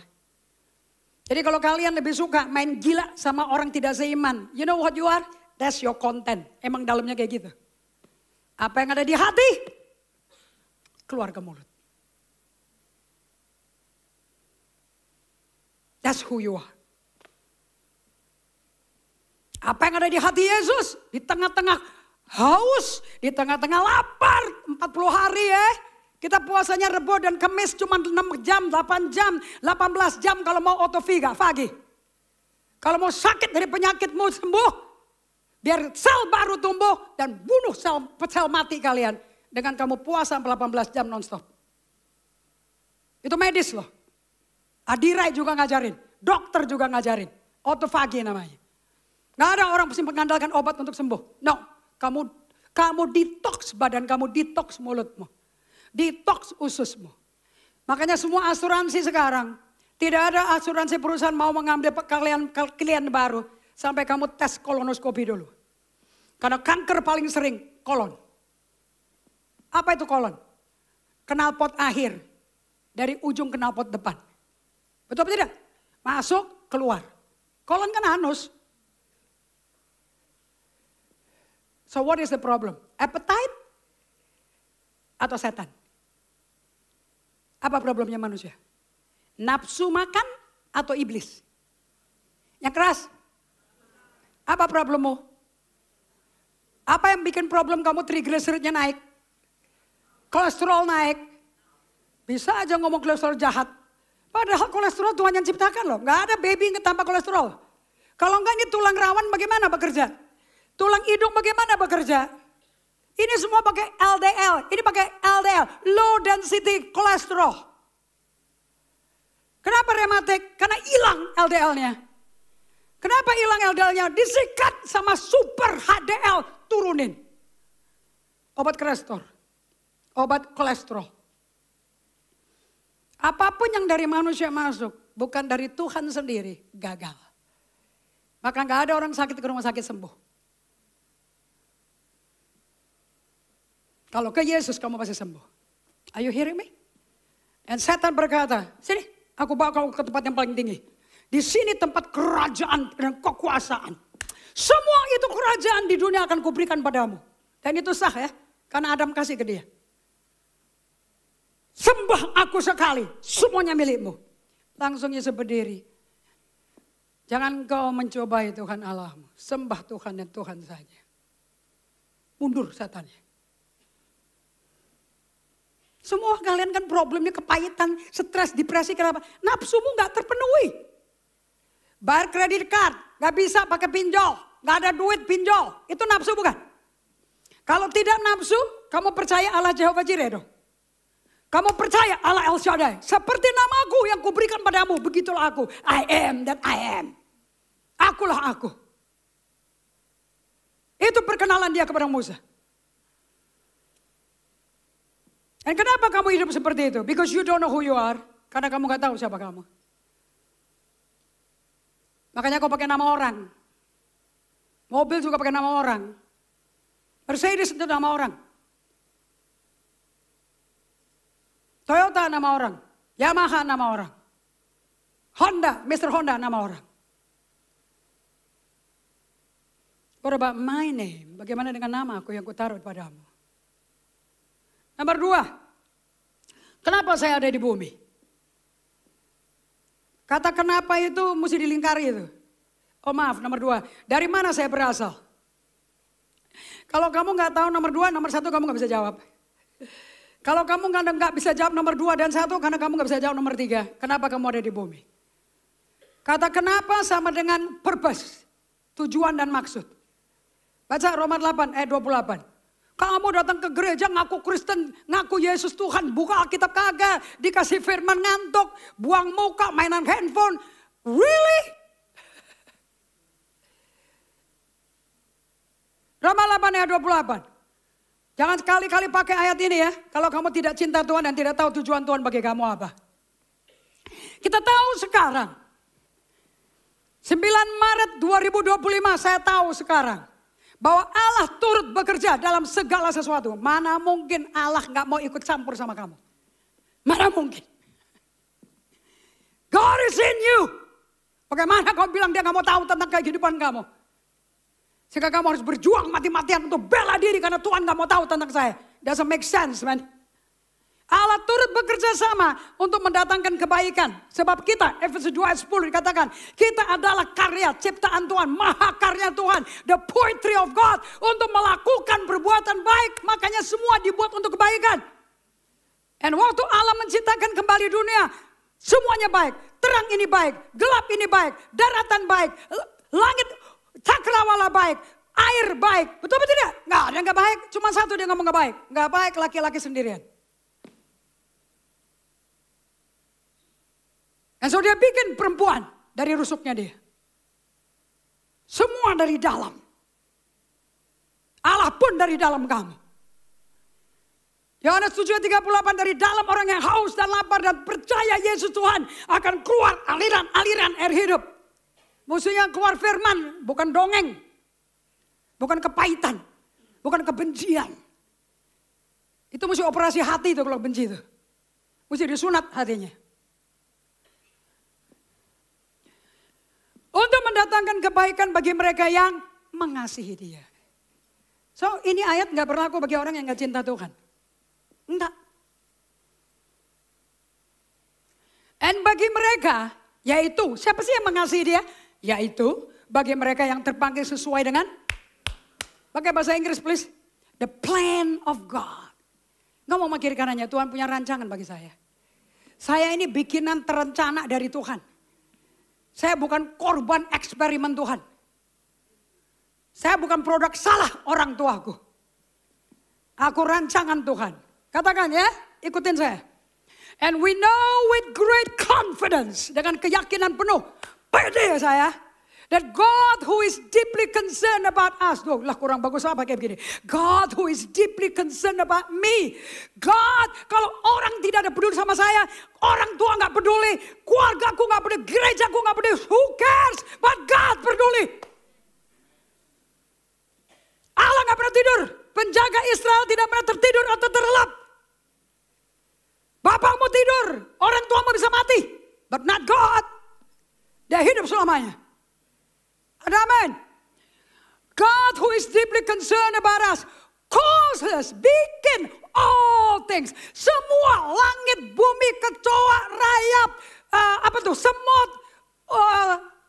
Jadi kalau kalian lebih suka main gila sama orang tidak seiman. You know what you are? That's your content. Emang dalamnya kayak gitu. Apa yang ada di hati, keluar ke mulut. That's who you are. Apa yang ada di hati Yesus? Di tengah-tengah haus, di tengah-tengah lapar. 40 hari ya. Kita puasanya Rebo dan Kamis cuma 6 jam, 8 jam, 18 jam kalau mau autophagy, Fagi. Kalau mau sakit dari penyakitmu sembuh, biar sel baru tumbuh dan bunuh sel mati kalian. Dengan kamu puasa 18 jam nonstop. Itu medis loh. Adirai juga ngajarin, dokter juga ngajarin. Autophagy namanya. Gak ada orang mesti mengandalkan obat untuk sembuh. No, kamu detox badan kamu, detox mulutmu. Detox ususmu. Makanya semua asuransi sekarang. Tidak ada asuransi perusahaan mau mengambil klien baru. Sampai kamu tes kolonoskopi dulu. Karena kanker paling sering kolon. Apa itu kolon? Knalpot akhir. Dari ujung knalpot depan. Betul apa tidak? Masuk, keluar. Kolon kan anus. So what is the problem? Appetite? Atau setan? Apa problemnya manusia? Nafsu makan atau iblis? Yang keras? Apa problemmu? Apa yang bikin problem kamu triglyceridnya naik? Kolesterol naik? Bisa aja ngomong kolesterol jahat. Padahal kolesterol Tuhan yang ciptakan loh. Gak ada baby tanpa kolesterol. Kalau enggak ini tulang rawan bagaimana bekerja? Tulang hidung bagaimana bekerja? Ini semua pakai LDL, ini pakai LDL, low density cholesterol. Kenapa rematik? Karena hilang LDL-nya. Kenapa hilang LDL-nya? Disikat sama super HDL, turunin. Obat kolesterol. Apapun yang dari manusia masuk, bukan dari Tuhan sendiri, gagal. Maka gak ada orang sakit ke rumah sakit sembuh. Kalau ke Yesus kamu pasti sembuh. Are you hearing me? Dan setan berkata, sini aku bawa kau ke tempat yang paling tinggi. Di sini tempat kerajaan dan kekuasaan. Semua itu kerajaan di dunia akan kuberikan padamu. Dan itu sah ya, karena Adam kasih ke dia. Sembah aku sekali, semuanya milikmu. Langsung Yesus berdiri. Jangan kau mencobai Tuhan Allahmu. Sembah Tuhan dan Tuhan saja. Mundur setannya. Semua kalian kan problemnya kepahitan, stres, depresi, kenapa? Nafsumu gak terpenuhi. Bayar kredit card, gak bisa pakai pinjol. Gak ada duit pinjol, itu nafsu bukan? Kalau tidak nafsu, kamu percaya Allah Jehovah Jireh dong. Kamu percaya Allah El Shaddai. Seperti namaku yang kuberikan padamu, begitulah aku. I am that I am. Akulah aku. Itu perkenalan dia kepada Musa. Dan kenapa kamu hidup seperti itu? Because you don't know who you are. Karena kamu gak tahu siapa kamu. Makanya kau pakai nama orang. Mobil juga pakai nama orang. Mercedes itu nama orang. Toyota nama orang. Yamaha nama orang. Honda, Mr. Honda nama orang. What about my name? Bagaimana dengan nama aku yang kutaruh padamu? Nomor 2. Kenapa saya ada di bumi? Kata kenapa itu mesti dilingkari itu. Oh maaf, nomor 2. Dari mana saya berasal? Kalau kamu nggak tahu nomor 2, nomor 1 kamu nggak bisa jawab. Kalau kamu nggak bisa jawab nomor 2 dan 1, karena kamu nggak bisa jawab nomor 3. Kenapa kamu ada di bumi? Kata kenapa sama dengan purpose, tujuan dan maksud. Baca Roma 8 ayat 28. Kamu datang ke gereja ngaku Kristen, ngaku Yesus Tuhan, buka Alkitab kagak, dikasih firman ngantuk, buang muka, mainan handphone. Really? Roma 8 ayat 28. Jangan sekali-kali pakai ayat ini ya, kalau kamu tidak cinta Tuhan dan tidak tahu tujuan Tuhan bagi kamu apa. Kita tahu sekarang, 9 Maret 2025 saya tahu sekarang. Bahwa Allah turut bekerja dalam segala sesuatu. Mana mungkin Allah gak mau ikut campur sama kamu. Mana mungkin. God is in you. Bagaimana kau bilang dia gak mau tahu tentang kehidupan kamu. Sehingga kamu harus berjuang mati-matian untuk bela diri karena Tuhan gak mau tahu tentang saya. Doesn't make sense man. Allah turut bekerja sama untuk mendatangkan kebaikan. Sebab kita, Efesus 2 ayat 10 dikatakan, kita adalah karya ciptaan Tuhan, maha karya Tuhan, the poetry of God, untuk melakukan perbuatan baik. Makanya semua dibuat untuk kebaikan. Dan waktu Allah menciptakan kembali dunia, semuanya baik. Terang ini baik, gelap ini baik, daratan baik, langit cakrawala baik, air baik. Betul betul tidak? Nggak ada yang nggak baik, cuma satu dia ngomong nggak baik. Nggak baik laki-laki sendirian. Dan so dia bikin perempuan dari rusuknya dia. Semua dari dalam. Allah pun dari dalam kamu. Yohanes 7:38, dari dalam orang yang haus dan lapar dan percaya Yesus Tuhan akan keluar aliran-aliran air hidup. Musuhnya keluar firman, bukan dongeng. Bukan kepahitan, bukan kebencian. Itu mesti operasi hati itu kalau benci itu. Mesti disunat hatinya. Untuk mendatangkan kebaikan bagi mereka yang mengasihi dia. So ini ayat gak berlaku bagi orang yang gak cinta Tuhan. Enggak. Dan bagi mereka, yaitu, siapa sih yang mengasihi dia? Yaitu bagi mereka yang terpanggil sesuai dengan, pakai bahasa Inggris please. The plan of God. Gak mau kiri kanannya, Tuhan punya rancangan bagi saya. Saya ini bikinan terencana dari Tuhan. Saya bukan korban eksperimen Tuhan. Saya bukan produk salah orang tuaku. Aku rancangan Tuhan. Katakan ya, ikutin saya. And we know with great confidence, dengan keyakinan penuh, pede saya, that God who is deeply concerned about us. Duh, lah kurang bagus apa kayak begini. God who is deeply concerned about me. God, kalau orang tidak ada peduli sama saya, orang tua gak peduli, keluarga aku gak peduli, gereja aku gak peduli, who cares? But God peduli. Allah gak pernah tidur. Penjaga Israel tidak pernah tertidur atau terlelap. Bapakmu tidur, orang tuamu bisa mati. But not God. Dia hidup selamanya. Amen. God who is deeply concerned about us causes, bikin all things. Semua langit, bumi, kecoa, rayap, semut,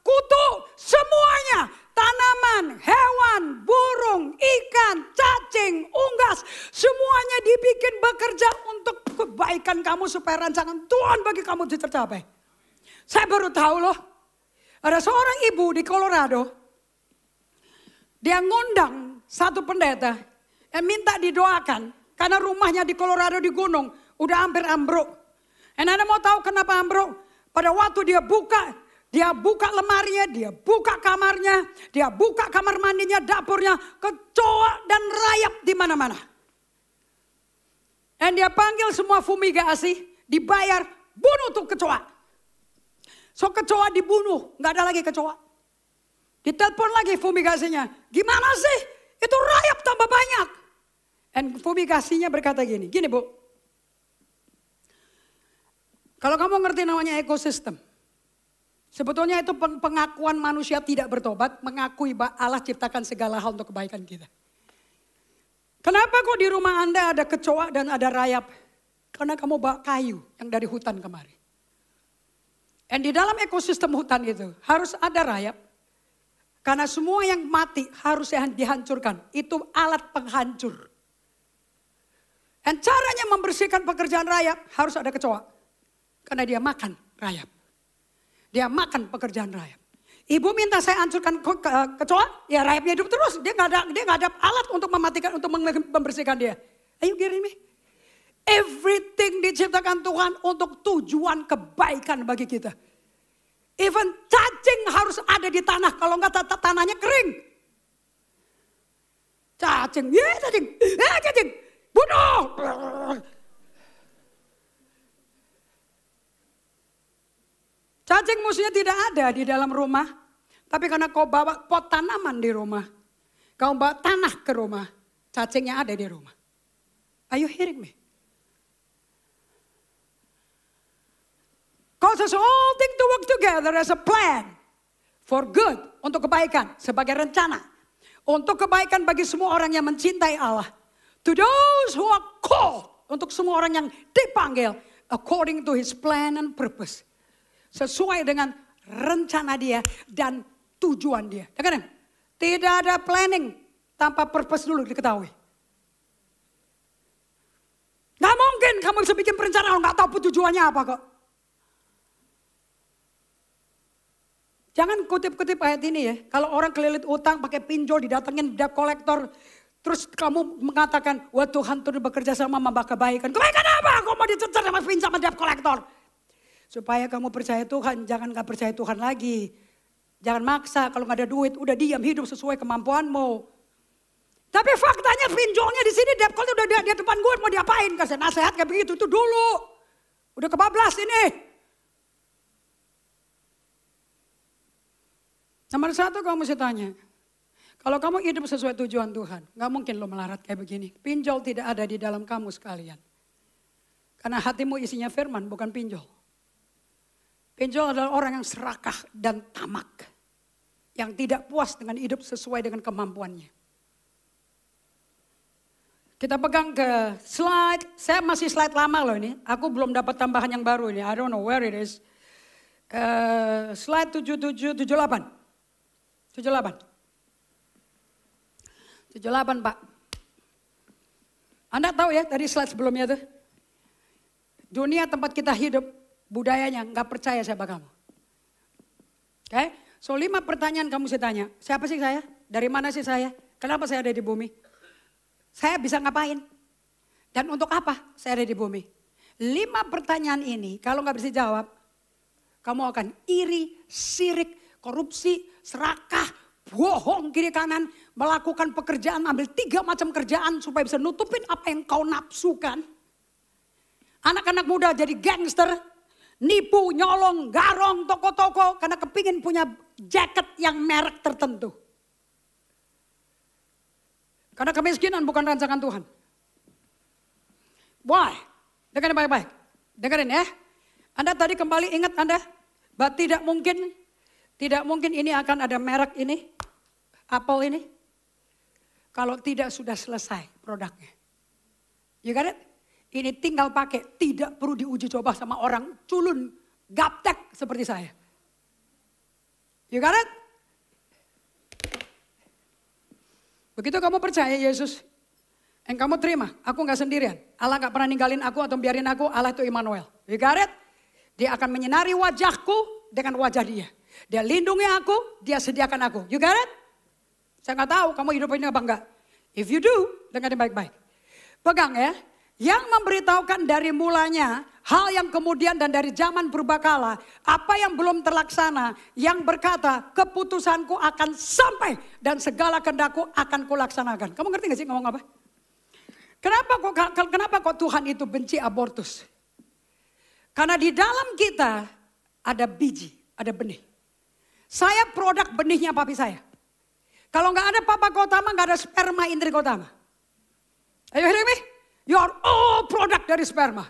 kutu, semuanya. Tanaman, hewan, burung, ikan, cacing, unggas. Semuanya dibikin bekerja untuk kebaikan kamu supaya rancangan Tuhan bagi kamu tercapai. Saya baru tahu loh. Ada seorang ibu di Colorado, dia ngundang satu pendeta yang minta didoakan karena rumahnya di Colorado di gunung udah hampir ambruk. Dan Anda mau tahu kenapa ambruk? Pada waktu dia buka lemarinya, dia buka kamarnya, dia buka kamar mandinya, dapurnya, kecoa dan rayap di mana-mana. Dan dia panggil semua fumigasi, dibayar, bunuh tuh kecoa. So kecoa dibunuh, gak ada lagi kecoa. Ditelepon lagi fumigasinya, gimana sih? Itu rayap tambah banyak. Dan fumigasinya berkata gini Bu. Kalau kamu ngerti namanya ekosistem. Sebetulnya itu pengakuan manusia tidak bertobat, mengakui bahwa Allah ciptakan segala hal untuk kebaikan kita. Kenapa kok di rumah Anda ada kecoa dan ada rayap? Karena kamu bawa kayu yang dari hutan kemari. Dan di dalam ekosistem hutan itu harus ada rayap. Karena semua yang mati harus dihancurkan. Itu alat penghancur. Dan caranya membersihkan pekerjaan rayap harus ada kecoa. Karena dia makan rayap. Dia makan pekerjaan rayap. Ibu minta saya hancurkan kecoa, ya rayapnya hidup terus. Dia nggak ada alat untuk mematikan, untuk membersihkan dia. Ayo getting me? Everything diciptakan Tuhan untuk tujuan kebaikan bagi kita. Even cacing harus ada di tanah, kalau nggak tanahnya kering. Cacing, cacing, bunuh. Cacing musuhnya tidak ada di dalam rumah. Tapi karena kau bawa pot tanaman di rumah. Kau bawa tanah ke rumah. Cacingnya ada di rumah. Are you hearing me? Causes all things to work together as a plan. For good. Untuk kebaikan. Sebagai rencana. Untuk kebaikan bagi semua orang yang mencintai Allah. To those who are called. Untuk semua orang yang dipanggil. According to his plan and purpose. Sesuai dengan rencana dia dan tujuan dia. Dengar, tidak ada planning tanpa purpose dulu diketahui. Gak mungkin kamu bisa bikin perencanaan gak tahu tujuannya apa kok. Jangan kutip-kutip ayat ini ya. Kalau orang kelilit utang pakai pinjol didatengin debt collector. Terus kamu mengatakan, wah Tuhan turut bekerja sama membahas kebaikan. Kebaikan apa? Kau mau dicecer sama pinjam sama debt collector? Supaya kamu percaya Tuhan, jangan gak percaya Tuhan lagi. Jangan maksa, kalau gak ada duit, udah diam, hidup sesuai kemampuanmu. Tapi faktanya pinjolnya di sini, debt collector udah di depan gue, mau diapain? Kasih nasihat kayak begitu, itu dulu. Udah kebablas ini. Nomor satu kamu mesti tanya. Kalau kamu hidup sesuai tujuan Tuhan, gak mungkin lo melarat kayak begini. Pinjol tidak ada di dalam kamu sekalian. Karena hatimu isinya firman, bukan pinjol. Pinjol adalah orang yang serakah dan tamak. Yang tidak puas dengan hidup sesuai dengan kemampuannya. Kita pegang ke slide. Saya masih slide lama loh ini. Aku belum dapat tambahan yang baru ini. I don't know where it is. Slide 78. 78 Pak. Anda tahu ya tadi slide sebelumnya tuh. Dunia tempat kita hidup. Budayanya nggak percaya sama kamu. Oke, so 5 pertanyaan kamu saya tanya. Siapa sih saya? Dari mana sih saya? Kenapa saya ada di bumi? Saya bisa ngapain? Dan untuk apa saya ada di bumi? 5 pertanyaan ini kalau nggak bisa jawab, kamu akan iri, sirik, korupsi, serakah, bohong kiri kanan, melakukan pekerjaan, ambil 3 macam kerjaan supaya bisa nutupin apa yang kau nafsukan. Anak-anak muda jadi gangster, nipu, nyolong, garong, toko-toko karena kepingin punya jaket yang merek tertentu. Karena kemiskinan bukan rancangan Tuhan. Why? Dengarin baik-baik. Dengarin ya. Anda tadi kembali ingat Anda, bahwa tidak mungkin ini akan ada merek ini, Apple ini, kalau tidak sudah selesai produknya. You got it? Ini tinggal pakai, tidak perlu diuji coba sama orang culun, gaptek seperti saya. You got it? Begitu kamu percaya Yesus, yang kamu terima, aku gak sendirian. Allah gak pernah ninggalin aku atau biarin aku, Allah itu Immanuel. You got it? Dia akan menyinari wajahku dengan wajah dia. Dia lindungi aku, dia sediakan aku. You got it? Saya gak tahu kamu hidup ini apa enggak. If you do, dengerin baik-baik. Pegang ya. Yang memberitahukan dari mulanya, hal yang kemudian dan dari zaman purbakala, apa yang belum terlaksana, yang berkata keputusanku akan sampai dan segala kehendakku akan kulaksanakan. Kamu ngerti gak sih ngomong apa? Kenapa kok Tuhan itu benci abortus? Karena di dalam kita ada biji, ada benih. Saya produk benihnya papi saya. Kalau nggak ada papa Gautama, nggak ada sperma Indri Gautama. Ayo hearing me? You are all produk dari sperma.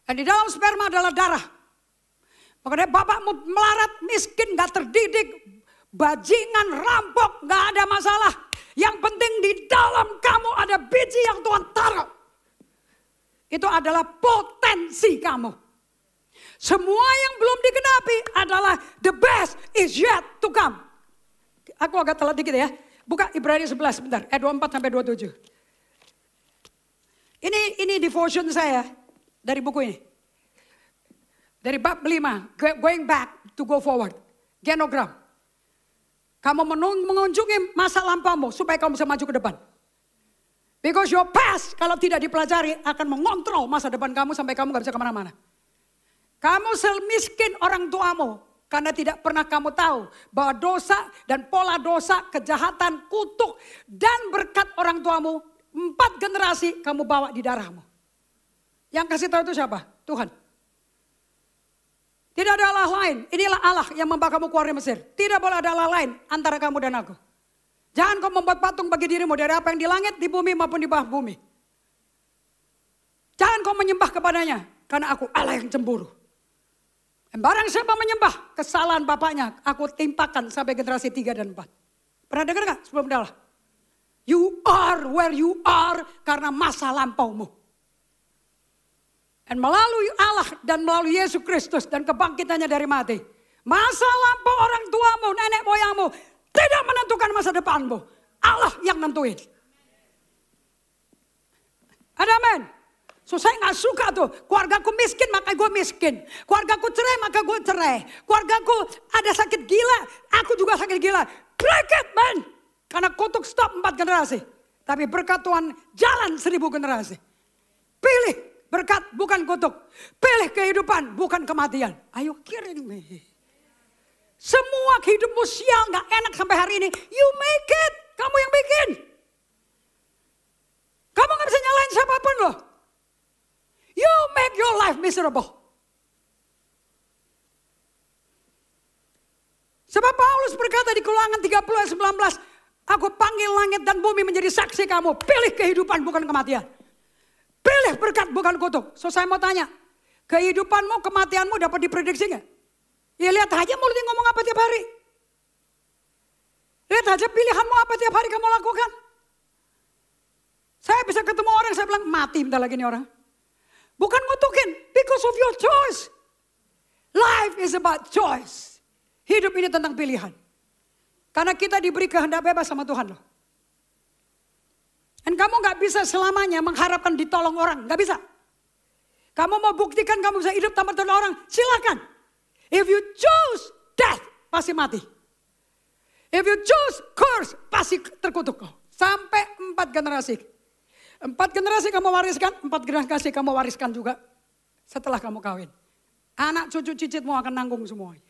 Dan di dalam sperma adalah darah. Makanya bapakmu melarat, miskin, nggak terdidik, bajingan, rampok, nggak ada masalah. Yang penting di dalam kamu ada biji yang Tuhan taruh. Itu adalah potensi kamu. Semua yang belum digenapi adalah the best is yet to come. Aku agak telat dikit ya. Buka Ibrani 11 sebentar. 24 sampai 27. Ini devotion saya dari buku ini. Dari bab 5. Going back to go forward. Genogram. Kamu mengunjungi masa lampaumu supaya kamu bisa maju ke depan. Because your past kalau tidak dipelajari akan mengontrol masa depan kamu sampai kamu gak bisa kemana-mana. Kamu semiskin orang tuamu karena tidak pernah kamu tahu bahwa dosa dan pola dosa, kejahatan, kutuk dan berkat orang tuamu 4 generasi kamu bawa di darahmu. Yang kasih tahu itu siapa? Tuhan. Tidak ada Allah lain. Inilah Allah yang membawa kamu keluar dari Mesir. Tidak boleh ada Allah lain antara kamu dan aku. Jangan kau membuat patung bagi dirimu dari apa yang di langit, di bumi maupun di bawah bumi. Jangan kau menyembah kepadanya. Karena aku Allah yang cemburu. Dan barang siapa menyembah kesalahan bapaknya, aku timpakan sampai generasi 3 dan 4. Pernah dengar gak sebelum Allah? You are where you are karena masa lampaumu. Dan melalui Allah dan melalui Yesus Kristus dan kebangkitannya dari mati. Masa lampau orang tuamu, nenek moyangmu tidak menentukan masa depanmu. Allah yang nentuin. Ada amin. So saya gak suka tuh. Keluargaku miskin maka gue miskin. Keluargaku cerai maka gue cerai. Keluargaku ada sakit gila. Aku juga sakit gila. Break it man. Karena kutuk stop 4 generasi. Tapi berkat Tuhan jalan 1000 generasi. Pilih. Berkat bukan kutuk. Pilih kehidupan bukan kematian. Are you kidding me? Semua hidupmu sial gak enak sampai hari ini. You make it. Kamu yang bikin. Kamu gak bisa nyalain siapapun loh. You make your life miserable. Sebab Paulus berkata di Ulangan 30 ayat 19. Aku panggil langit dan bumi menjadi saksi kamu. Pilih kehidupan bukan kematian. Pilih berkat bukan kutuk. So saya mau tanya, kehidupanmu, kematianmu dapat diprediksi gak? Ya lihat aja mulutnya ngomong apa tiap hari. Lihat aja pilihanmu apa tiap hari kamu lakukan. Saya bisa ketemu orang, saya bilang mati bentar lagi nih orang. Bukan ngutukin, because of your choice. Life is about choice. Hidup ini tentang pilihan. Karena kita diberi kehendak bebas sama Tuhan loh. Dan kamu gak bisa selamanya mengharapkan ditolong orang. Gak bisa. Kamu mau buktikan kamu bisa hidup tanpa tolong orang. Silakan. If you choose death, pasti mati. If you choose curse, pasti terkutuk. Sampai 4 generasi. 4 generasi kamu wariskan, 4 generasi kamu wariskan juga setelah kamu kawin. Anak cucu cicitmu akan nanggung semuanya.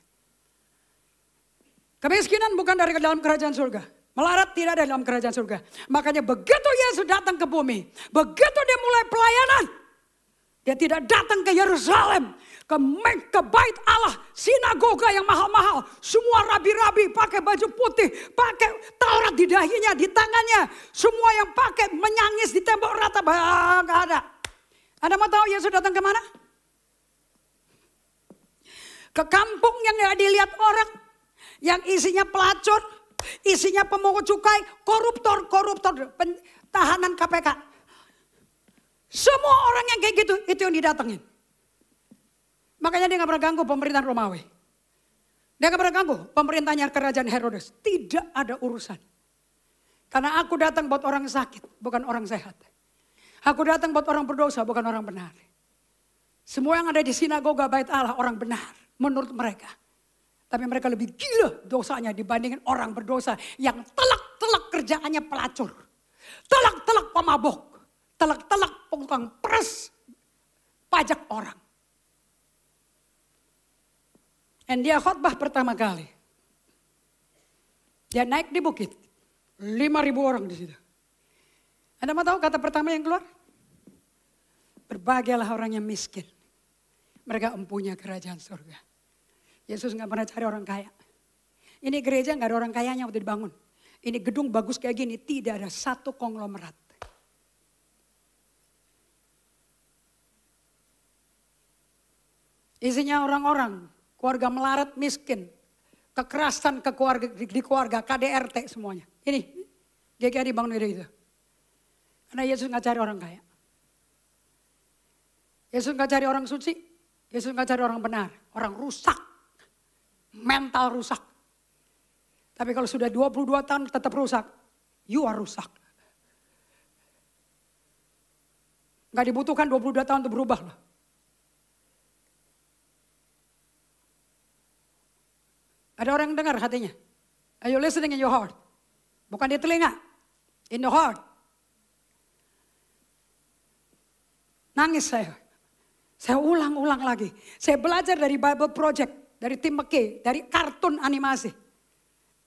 Kemiskinan bukan dari dalam kerajaan surga. Melarat tidak ada dalam kerajaan surga. Makanya begitu Yesus datang ke bumi. Begitu dia mulai pelayanan. Dia tidak datang ke Yerusalem. Ke bait Allah. Sinagoga yang mahal-mahal. Semua rabi-rabi pakai baju putih. Pakai Taurat di dahinya, di tangannya. Semua yang pakai menyangis di tembok rata. Gak ada. Anda mau tahu Yesus datang ke mana? Ke kampung yang gak dilihat orang. Yang isinya pelacur. Isinya pemungut cukai. Koruptor. Tahanan KPK. Semua orang yang kayak gitu, itu yang didatengin. Makanya dia gak pernah ganggu pemerintahan Romawi. Dia gak pernah ganggu pemerintahnya kerajaan Herodes. Tidak ada urusan. Karena aku datang buat orang sakit, bukan orang sehat. Aku datang buat orang berdosa, bukan orang benar. Semua yang ada di sinagoga bait Allah orang benar menurut mereka. Tapi mereka lebih gila dosanya dibandingin orang berdosa yang telak-telak kerjaannya pelacur. Telak-telak pemabok. Telak-telak tukang peres pajak orang. Dan dia khotbah pertama kali. Dia naik di bukit. 5.000 orang di situ. Anda mau tahu kata pertama yang keluar? Berbahagialah orang yang miskin. Mereka empunya kerajaan surga. Yesus gak pernah cari orang kaya. Ini gereja gak ada orang kayanya waktu dibangun. Ini gedung bagus kayak gini. Tidak ada satu konglomerat. Isinya orang-orang. Keluarga melarat miskin. Kekerasan di keluarga. KDRT semuanya. Ini. GKI dibangun dari itu. Karena Yesus gak cari orang kaya. Yesus gak cari orang suci. Yesus gak cari orang benar. Orang rusak. Mental rusak. Tapi kalau sudah 22 tahun tetap rusak. You are rusak. Gak dibutuhkan 22 tahun untuk berubah loh. Ada orang yang dengar hatinya. Are you listening in your heart? Bukan di telinga. In the heart. Nangis saya. Saya ulang-ulang lagi. Saya belajar dari Bible Project. Dari tim McKay. Dari kartun animasi.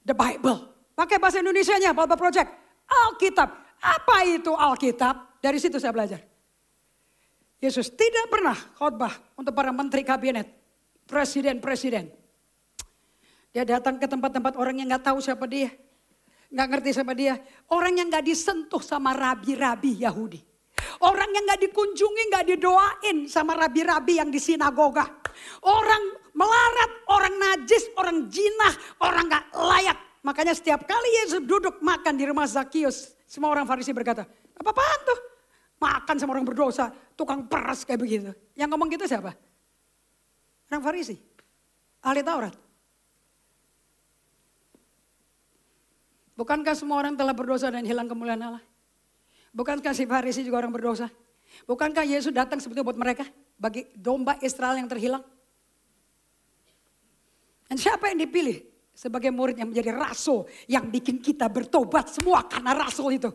The Bible. Pakai bahasa Indonesianya Bible Project. Alkitab. Apa itu Alkitab? Dari situ saya belajar. Yesus tidak pernah khotbah untuk para menteri kabinet. Presiden-presiden. Dia datang ke tempat-tempat orang yang gak tahu siapa dia. Gak ngerti siapa dia. Orang yang gak disentuh sama rabi-rabi Yahudi. Orang yang gak dikunjungi, gak didoain sama rabi-rabi yang di sinagoga. Orang melarat, orang najis, orang jinah, orang gak layak. Makanya setiap kali Yesus duduk makan di rumah Zakius. Semua orang Farisi berkata, apa-apaan tuh? Makan sama orang berdosa, tukang peras kayak begitu. Yang ngomong gitu siapa? Orang Farisi. Ahli Taurat. Bukankah semua orang telah berdosa dan hilang kemuliaan Allah? Bukankah si Farisi juga orang berdosa? Bukankah Yesus datang sebetulnya buat mereka? Bagi domba Israel yang terhilang? Dan siapa yang dipilih sebagai murid yang menjadi rasul yang bikin kita bertobat semua karena rasul itu?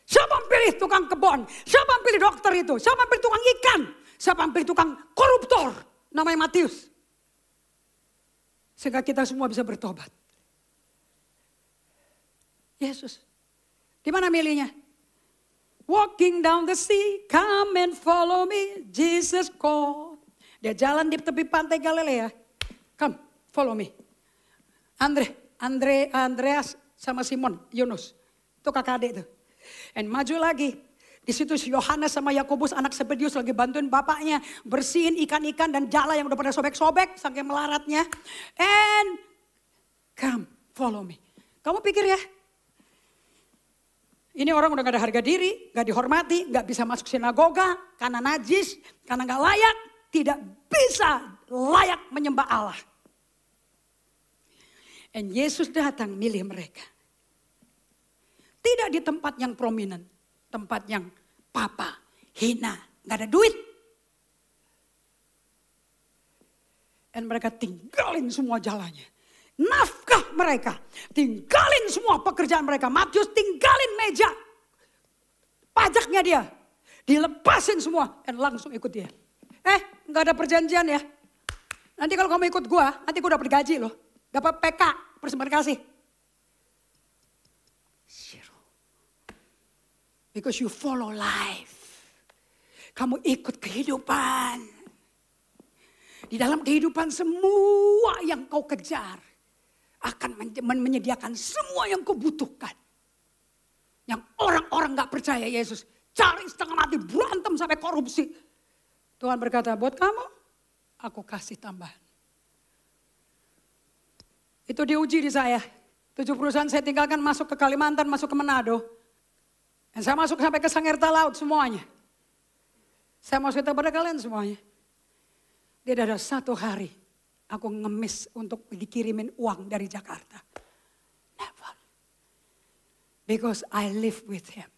Siapa yang pilih tukang kebun? Siapa yang pilih dokter itu? Siapa yang pilih tukang ikan? Siapa yang pilih tukang koruptor? Namanya Matius. Sehingga kita semua bisa bertobat. Yesus. Di mana milihnya? Walking down the sea, come and follow me, Jesus called. Dia jalan di tepi pantai Galilea. Come, follow me. Andreas sama Simon, Yunus. Itu kakak adik itu. Dan maju lagi. Di situ Yohanes sama Yakobus anak Zebedius lagi bantuin bapaknya bersihin ikan-ikan dan jala yang udah pada sobek-sobek saking melaratnya. And come, follow me. Kamu pikir ya? Ini orang udah gak ada harga diri, gak dihormati, gak bisa masuk sinagoga, karena najis, karena gak layak, tidak bisa layak menyembah Allah. Dan Yesus datang milih mereka. Tidak di tempat yang prominent, tempat yang papa, hina, gak ada duit. Dan mereka tinggalin semua jalannya. Nafkah mereka, tinggalin semua pekerjaan mereka. Matius tinggalin meja pajaknya dia, dilepasin semua dan langsung ikut dia. nggak ada perjanjian ya. Nanti kalau kamu ikut gua, nanti gua dapat gaji loh. Dapat PK, persembahan kasih. Zero. Because you follow life. Kamu ikut kehidupan. Di dalam kehidupan semua yang kau kejar akan menyediakan semua yang kau butuhkan. Yang orang-orang gak percaya Yesus. Cari setengah mati, berantem sampai korupsi. Tuhan berkata, buat kamu, aku kasih tambahan. Itu diuji di saya. 7 perusahaan saya tinggalkan, masuk ke Kalimantan, masuk ke Manado. Dan saya masuk sampai ke Sangirta Laut semuanya. Saya mau cerita pada kalian semuanya. Tidak ada satu hari aku ngemis untuk dikirimin uang dari Jakarta. Never. Because I live with him.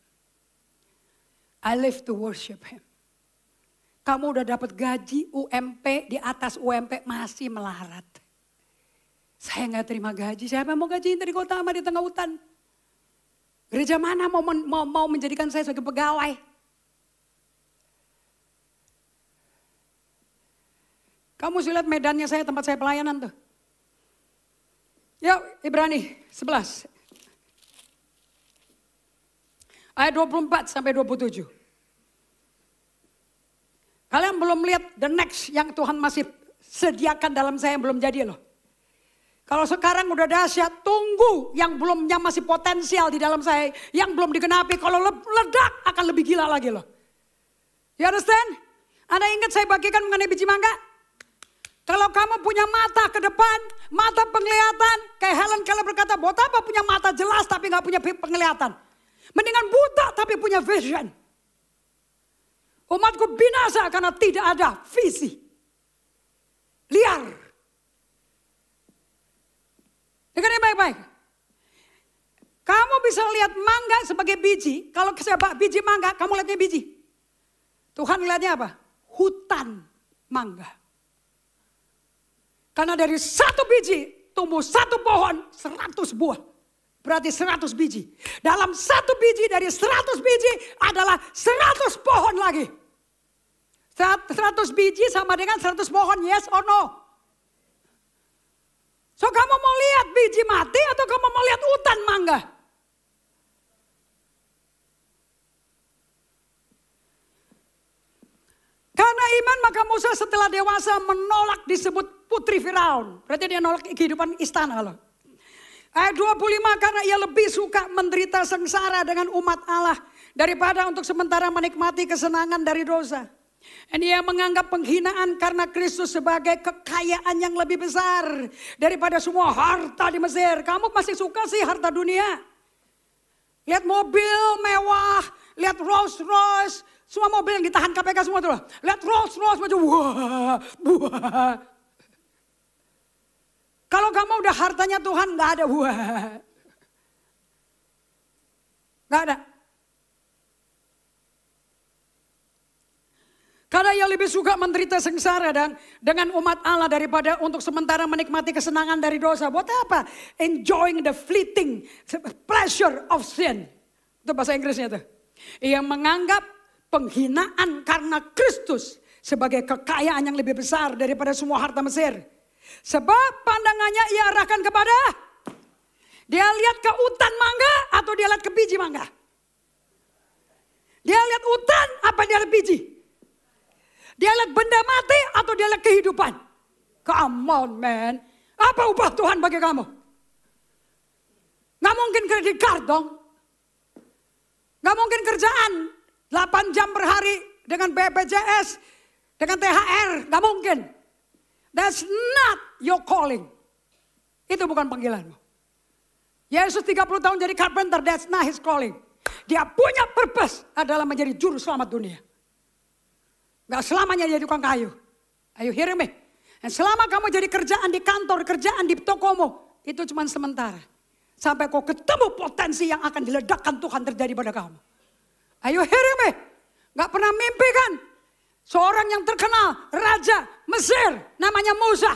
I live to worship him. Kamu udah dapat gaji UMP, di atas UMP masih melarat. Saya gak terima gaji, siapa mau gajiin dari kota sama di tengah hutan? Gereja mana mau menjadikan saya sebagai pegawai? Kamu sudah lihat medannya saya, tempat saya pelayanan tuh. Ya, Ibrani 11. Ayat 24 sampai 27. Kalian belum lihat the next yang Tuhan masih sediakan dalam saya yang belum jadi loh. Kalau sekarang udah dahsyat, tunggu yang masih potensial di dalam saya, yang belum digenapi. Kalau ledak akan lebih gila lagi loh. You understand? Anda ingat saya bagikan mengenai biji mangga? Kalau kamu punya mata ke depan, mata penglihatan, kayak Helen Keller berkata, buat apa punya mata jelas tapi gak punya penglihatan? Mendingan buta tapi punya vision. Umatku binasa karena tidak ada visi. Liar. Dengarnya baik-baik. Kamu bisa lihat mangga sebagai biji. Kalau saya biji mangga, kamu lihatnya biji. Tuhan lihatnya apa? Hutan mangga. Karena dari satu biji tumbuh satu pohon 100 buah. Berarti 100 biji. Dalam satu biji dari 100 biji adalah 100 pohon lagi. 100 biji sama dengan 100 pohon, yes or no? So kamu mau lihat biji mati atau kamu mau lihat hutan mangga? Karena iman maka Musa setelah dewasa menolak disebut putri Firaun. Berarti dia nolak kehidupan istana loh. Ayat 25, karena ia lebih suka menderita sengsara dengan umat Allah daripada untuk sementara menikmati kesenangan dari dosa. Dan ia menganggap penghinaan karena Kristus sebagai kekayaan yang lebih besar daripada semua harta di Mesir. Kamu masih suka sih harta dunia? Lihat mobil mewah, lihat Rolls Royce. Semua mobil yang ditahan KPK semua tuh. Lihat Rolls Royce macam wah, wah. Kalau kamu udah hartanya Tuhan gak ada wah. Gak ada. Karena ia lebih suka menderita sengsara dengan umat Allah daripada untuk sementara menikmati kesenangan dari dosa. Buat apa? Enjoying the fleeting pleasure of sin. Itu bahasa Inggrisnya tuh. Ia menganggap penghinaan karena Kristus sebagai kekayaan yang lebih besar daripada semua harta Mesir. Sebab pandangannya ia arahkan kepada, dia lihat ke hutan mangga atau dia lihat ke biji mangga? Dia lihat hutan apa dia lihat biji? Dia lihat benda mati atau dia lihat kehidupan? Come on man. Apa upah Tuhan bagi kamu? Gak mungkin kredit card dong. Gak mungkin kerjaan 8 jam per hari dengan BPJS, dengan THR. Gak mungkin. That's not your calling. Itu bukan panggilanmu. Yesus 30 tahun jadi carpenter, that's not his calling. Dia punya purpose adalah menjadi juru selamat dunia. Gak selamanya jadi tukang kayu. Are you hearing me? Dan selama kamu jadi kerjaan di kantor, kerjaan di tokomu, itu cuma sementara. Sampai kau ketemu potensi yang akan diledakkan Tuhan terjadi pada kamu. Are you hearing me? Gak pernah mimpi kan? Seorang yang terkenal, raja Mesir, namanya Musa.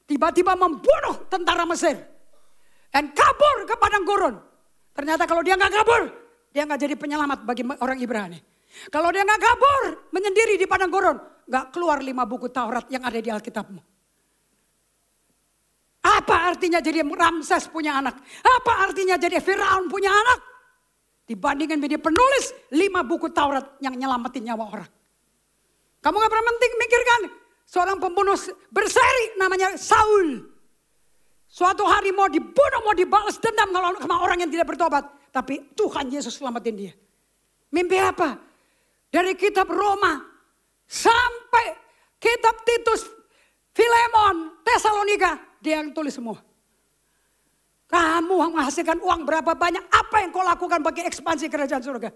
Tiba-tiba membunuh tentara Mesir. Dan kabur ke padang gurun. Ternyata kalau dia gak kabur, dia gak jadi penyelamat bagi orang Ibrani. Kalau dia gak kabur, menyendiri di padang gurun, gak keluar 5 buku Taurat yang ada di Alkitabmu? Apa artinya jadi Ramses punya anak? Apa artinya jadi Firaun punya anak? Dibandingkan menjadi penulis 5 buku Taurat yang nyelamatin nyawa orang. Kamu gak pernah mikirkan seorang pembunuh berseri namanya Saul. Suatu hari mau dibunuh, mau dibalas dendam kalau sama orang yang tidak bertobat. Tapi Tuhan Yesus selamatin dia. Mimpi apa? Dari kitab Roma sampai kitab Titus, Filemon, Tesalonika, dia yang tulis semua. Kamu menghasilkan uang berapa banyak, apa yang kau lakukan bagi ekspansi kerajaan surga?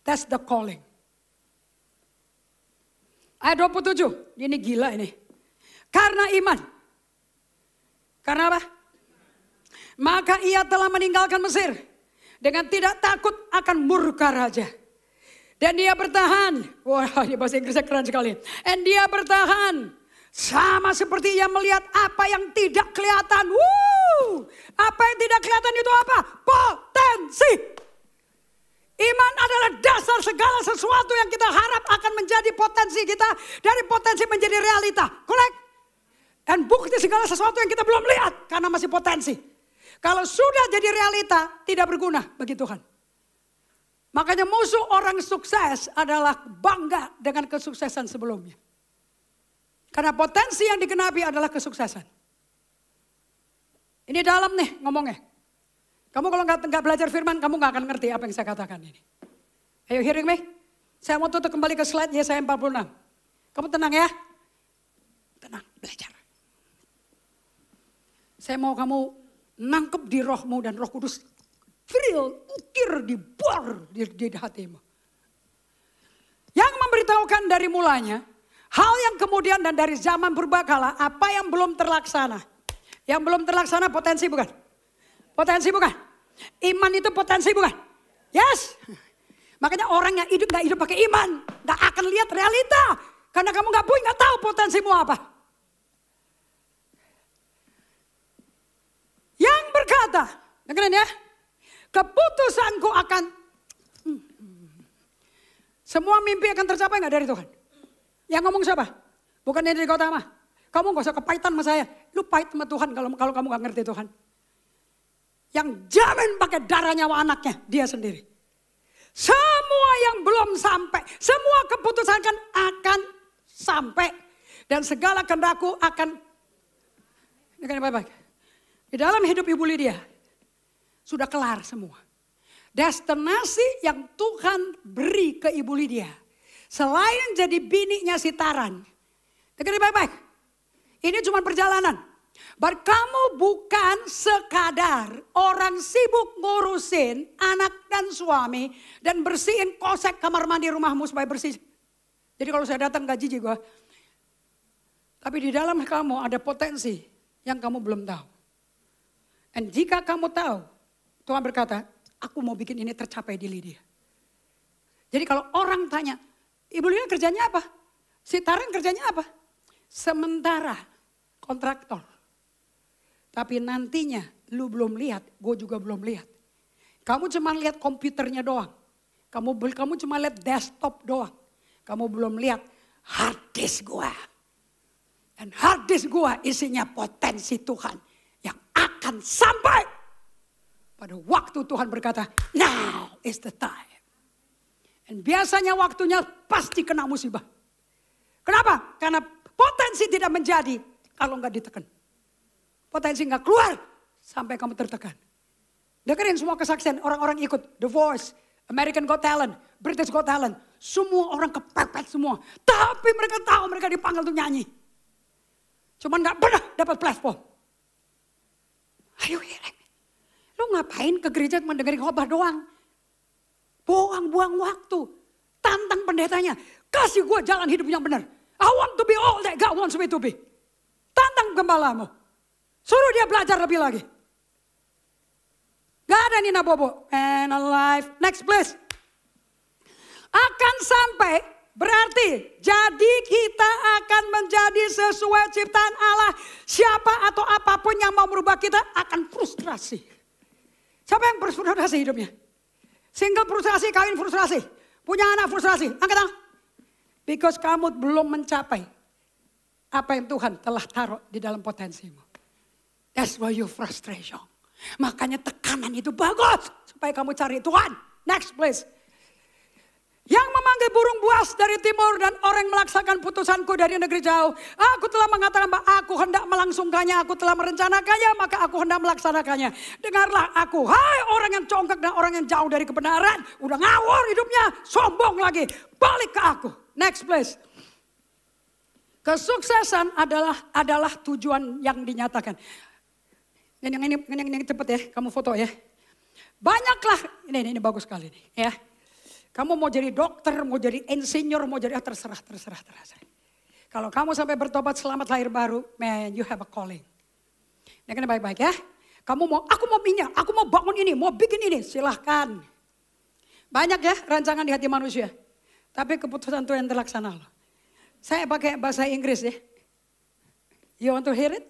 That's the calling. Ayat 27, ini gila ini. Karena iman. Karena apa? Maka ia telah meninggalkan Mesir dengan tidak takut akan murka raja. Dan dia bertahan. Wah, ini bahasa Inggrisnya keren sekali. And dia bertahan. Sama seperti ia melihat apa yang tidak kelihatan. Apa yang tidak kelihatan itu apa? Potensi. Iman adalah dasar segala sesuatu yang kita harap akan menjadi potensi kita. Dari potensi menjadi realita. Correct? Dan bukti segala sesuatu yang kita belum lihat. Karena masih potensi. Kalau sudah jadi realita, tidak berguna bagi Tuhan. Makanya musuh orang sukses adalah bangga dengan kesuksesan sebelumnya. Karena potensi yang digenapi adalah kesuksesan. Ini dalam nih ngomongnya. Kamu kalau nggak belajar firman, kamu nggak akan ngerti apa yang saya katakan ini. Ayo hearing me? Saya mau tutup kembali ke slide Yesaya 46. Kamu tenang ya. Tenang, belajar. Saya mau kamu nangkep di rohmu dan Roh Kudus. Ukir dibor di hatimu. Yang memberitahukan dari mulanya, hal yang kemudian dan dari zaman berbakala, apa yang belum terlaksana. Yang belum terlaksana potensi bukan? Potensi bukan? Iman itu potensi bukan? Yes. Makanya orang yang hidup gak hidup pakai iman, gak akan lihat realita. Karena kamu gak tahu potensimu apa. Yang berkata, dengerin ya. Keputusanku akan, semua mimpi akan tercapai gak dari Tuhan? Yang ngomong siapa? Bukan dari kota mah. Kamu gak usah kepahitan sama saya. Lu pahit sama Tuhan kalau kamu gak ngerti Tuhan. Yang jamin pakai darah nyawa anaknya, dia sendiri. Semua yang belum sampai, semua keputusan akan sampai. Dan segala kehendakku akan, dengerin baik-baik. Di dalam hidup Ibu Lydia, sudah kelar semua. Destinasi yang Tuhan beri ke Ibu Lydia. Selain jadi bininya si Taran. Dengerin baik-baik. Ini cuma perjalanan. But kamu bukan sekadar orang sibuk ngurusin anak dan suami. Dan bersihin kosek kamar mandi rumahmu supaya bersih. Jadi kalau saya datang gak jijik gue. Tapi di dalam kamu ada potensi yang kamu belum tahu. Dan jika kamu tahu, Tuhan berkata, aku mau bikin ini tercapai di Lydia. Jadi kalau orang tanya, Ibu Lydia kerjanya apa? Si Taran kerjanya apa? Sementara kontraktor. Tapi nantinya lu belum lihat, gue juga belum lihat. Kamu cuma lihat komputernya doang. Kamu cuma lihat desktop doang. Kamu belum lihat hard disk gue. Dan hard disk gue isinya potensi Tuhan yang akan sampai. Pada waktu Tuhan berkata, now is the time. Dan biasanya waktunya pasti kena musibah. Kenapa? Karena potensi tidak menjadi kalau nggak ditekan. Potensi nggak keluar sampai kamu tertekan. Dengerin semua kesaksian orang-orang ikut The Voice, American Got Talent, British Got Talent. Semua orang kepepet semua. Tapi mereka tahu mereka dipanggil untuk nyanyi. Cuman nggak pernah dapat platform. Ayo hearing. Lu ngapain ke gereja cuma dengerin khotbah doang? Buang waktu. Tantang pendetanya. Kasih gue jalan hidup yang benar. I want to be all that God wants me to be. Tantang gembalamu. Suruh dia belajar lebih lagi. Gak ada Nina Bobo. And alive. Next please. Akan sampai berarti jadi kita akan menjadi sesuai ciptaan Allah. Siapa atau apapun yang mau merubah kita akan frustrasi. Siapa yang frustrasi hidupnya? Single frustrasi, kawin frustrasi. Punya anak frustrasi. Angkat tangan. Because kamu belum mencapai apa yang Tuhan telah taruh di dalam potensimu. That's why you frustration. Makanya tekanan itu bagus supaya kamu cari Tuhan. Next please. Yang memanggil burung buas dari timur dan orang melaksanakan putusanku dari negeri jauh. Aku telah mengatakan bahwa aku hendak melangsungkannya, aku telah merencanakannya, maka aku hendak melaksanakannya. Dengarlah aku, hai orang yang congkak dan orang yang jauh dari kebenaran. Udah ngawur hidupnya, sombong lagi. Balik ke aku. Next please. Kesuksesan adalah tujuan yang dinyatakan. Ini cepet ya, kamu foto ya. Banyaklah, ini bagus sekali nih ya. Kamu mau jadi dokter, mau jadi insinyur, mau jadi terserah. Kalau kamu sampai bertobat selamat lahir baru, man, you have a calling. Ini baik-baik ya. Aku mau bangun ini, mau bikin ini, silahkan. Banyak ya rancangan di hati manusia. Tapi keputusan Tuhan terlaksana loh. Saya pakai bahasa Inggris ya. You want to hear it?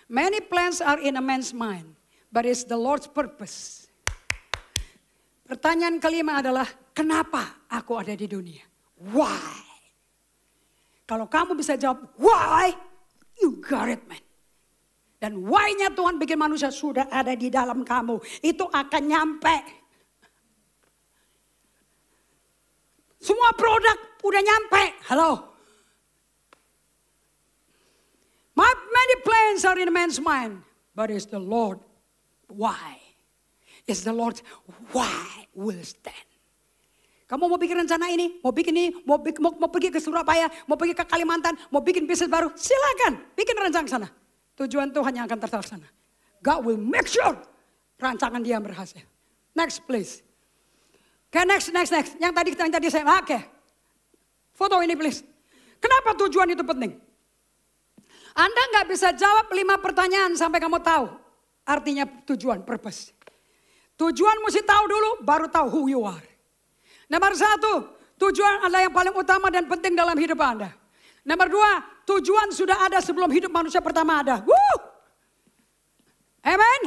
Many plans are in a man's mind, but it's the Lord's purpose. Pertanyaan kelima adalah, kenapa aku ada di dunia? Why? Kalau kamu bisa jawab, why? You got it, man. Dan why-nya Tuhan bikin manusia sudah ada di dalam kamu. Itu akan nyampe. Semua produk udah nyampe. Halo. Many plans are in a man's mind, but it's the Lord. Why? It's the Lord. Why will stand? Kamu mau bikin rencana ini, mau bikin ini, mau pergi ke Surabaya, mau pergi ke Kalimantan, mau bikin bisnis baru, silakan, bikin rencana sana. Tujuan Tuhan yang akan terlaksana. God will make sure rancangan dia berhasil. Next please. Okay, next. Yang tadi saya pakai. Foto ini please. Kenapa tujuan itu penting? Anda nggak bisa jawab 5 pertanyaan sampai kamu tahu artinya tujuan, purpose. Tujuan mesti tahu dulu, baru tahu who you are. Nomor 1, tujuan adalah yang paling utama dan penting dalam hidup Anda. Nomor 2, tujuan sudah ada sebelum hidup manusia pertama ada. Amen.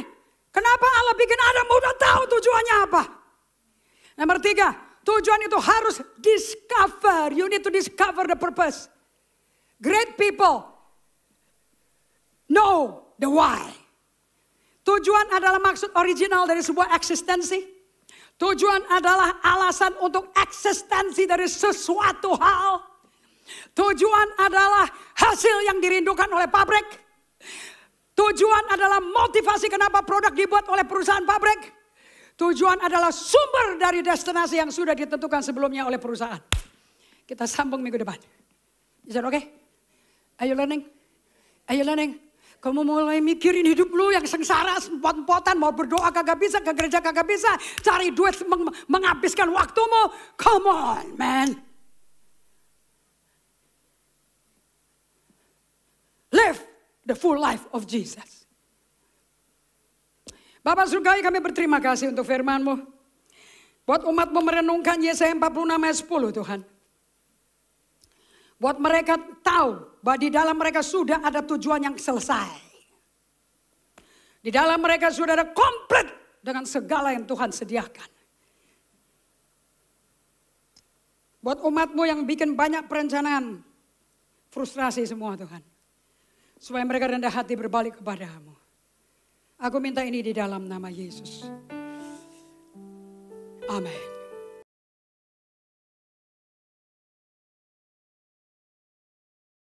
Kenapa Allah bikin Adam udah tahu tujuannya apa? Nomor 3, tujuan itu harus discover. You need to discover the purpose. Great people know the why. Tujuan adalah maksud original dari sebuah eksistensi. Tujuan adalah alasan untuk eksistensi dari sesuatu hal. Tujuan adalah hasil yang dirindukan oleh pabrik. Tujuan adalah motivasi kenapa produk dibuat oleh perusahaan pabrik. Tujuan adalah sumber dari destinasi yang sudah ditentukan sebelumnya oleh perusahaan. Kita sambung minggu depan. Is that okay? Are you learning? Kamu mulai mikirin hidup lu yang sengsara, empot-empotan, mau berdoa kagak bisa, ke gereja kagak bisa, cari duit menghabiskan waktumu. Come on, man. Live the full life of Jesus. Bapak surgawi, kami berterima kasih untuk firman-Mu. Buat umat-Mu merenungkan Yesaya 46 ayat 10 Tuhan. Buat mereka tahu bahwa di dalam mereka sudah ada tujuan yang selesai. Di dalam mereka sudah ada komplit dengan segala yang Tuhan sediakan. Buat umat-Mu yang bikin banyak perencanaan, frustrasi semua Tuhan. Supaya mereka rendah hati berbalik kepada-Mu. Aku minta ini di dalam nama Yesus. Amin.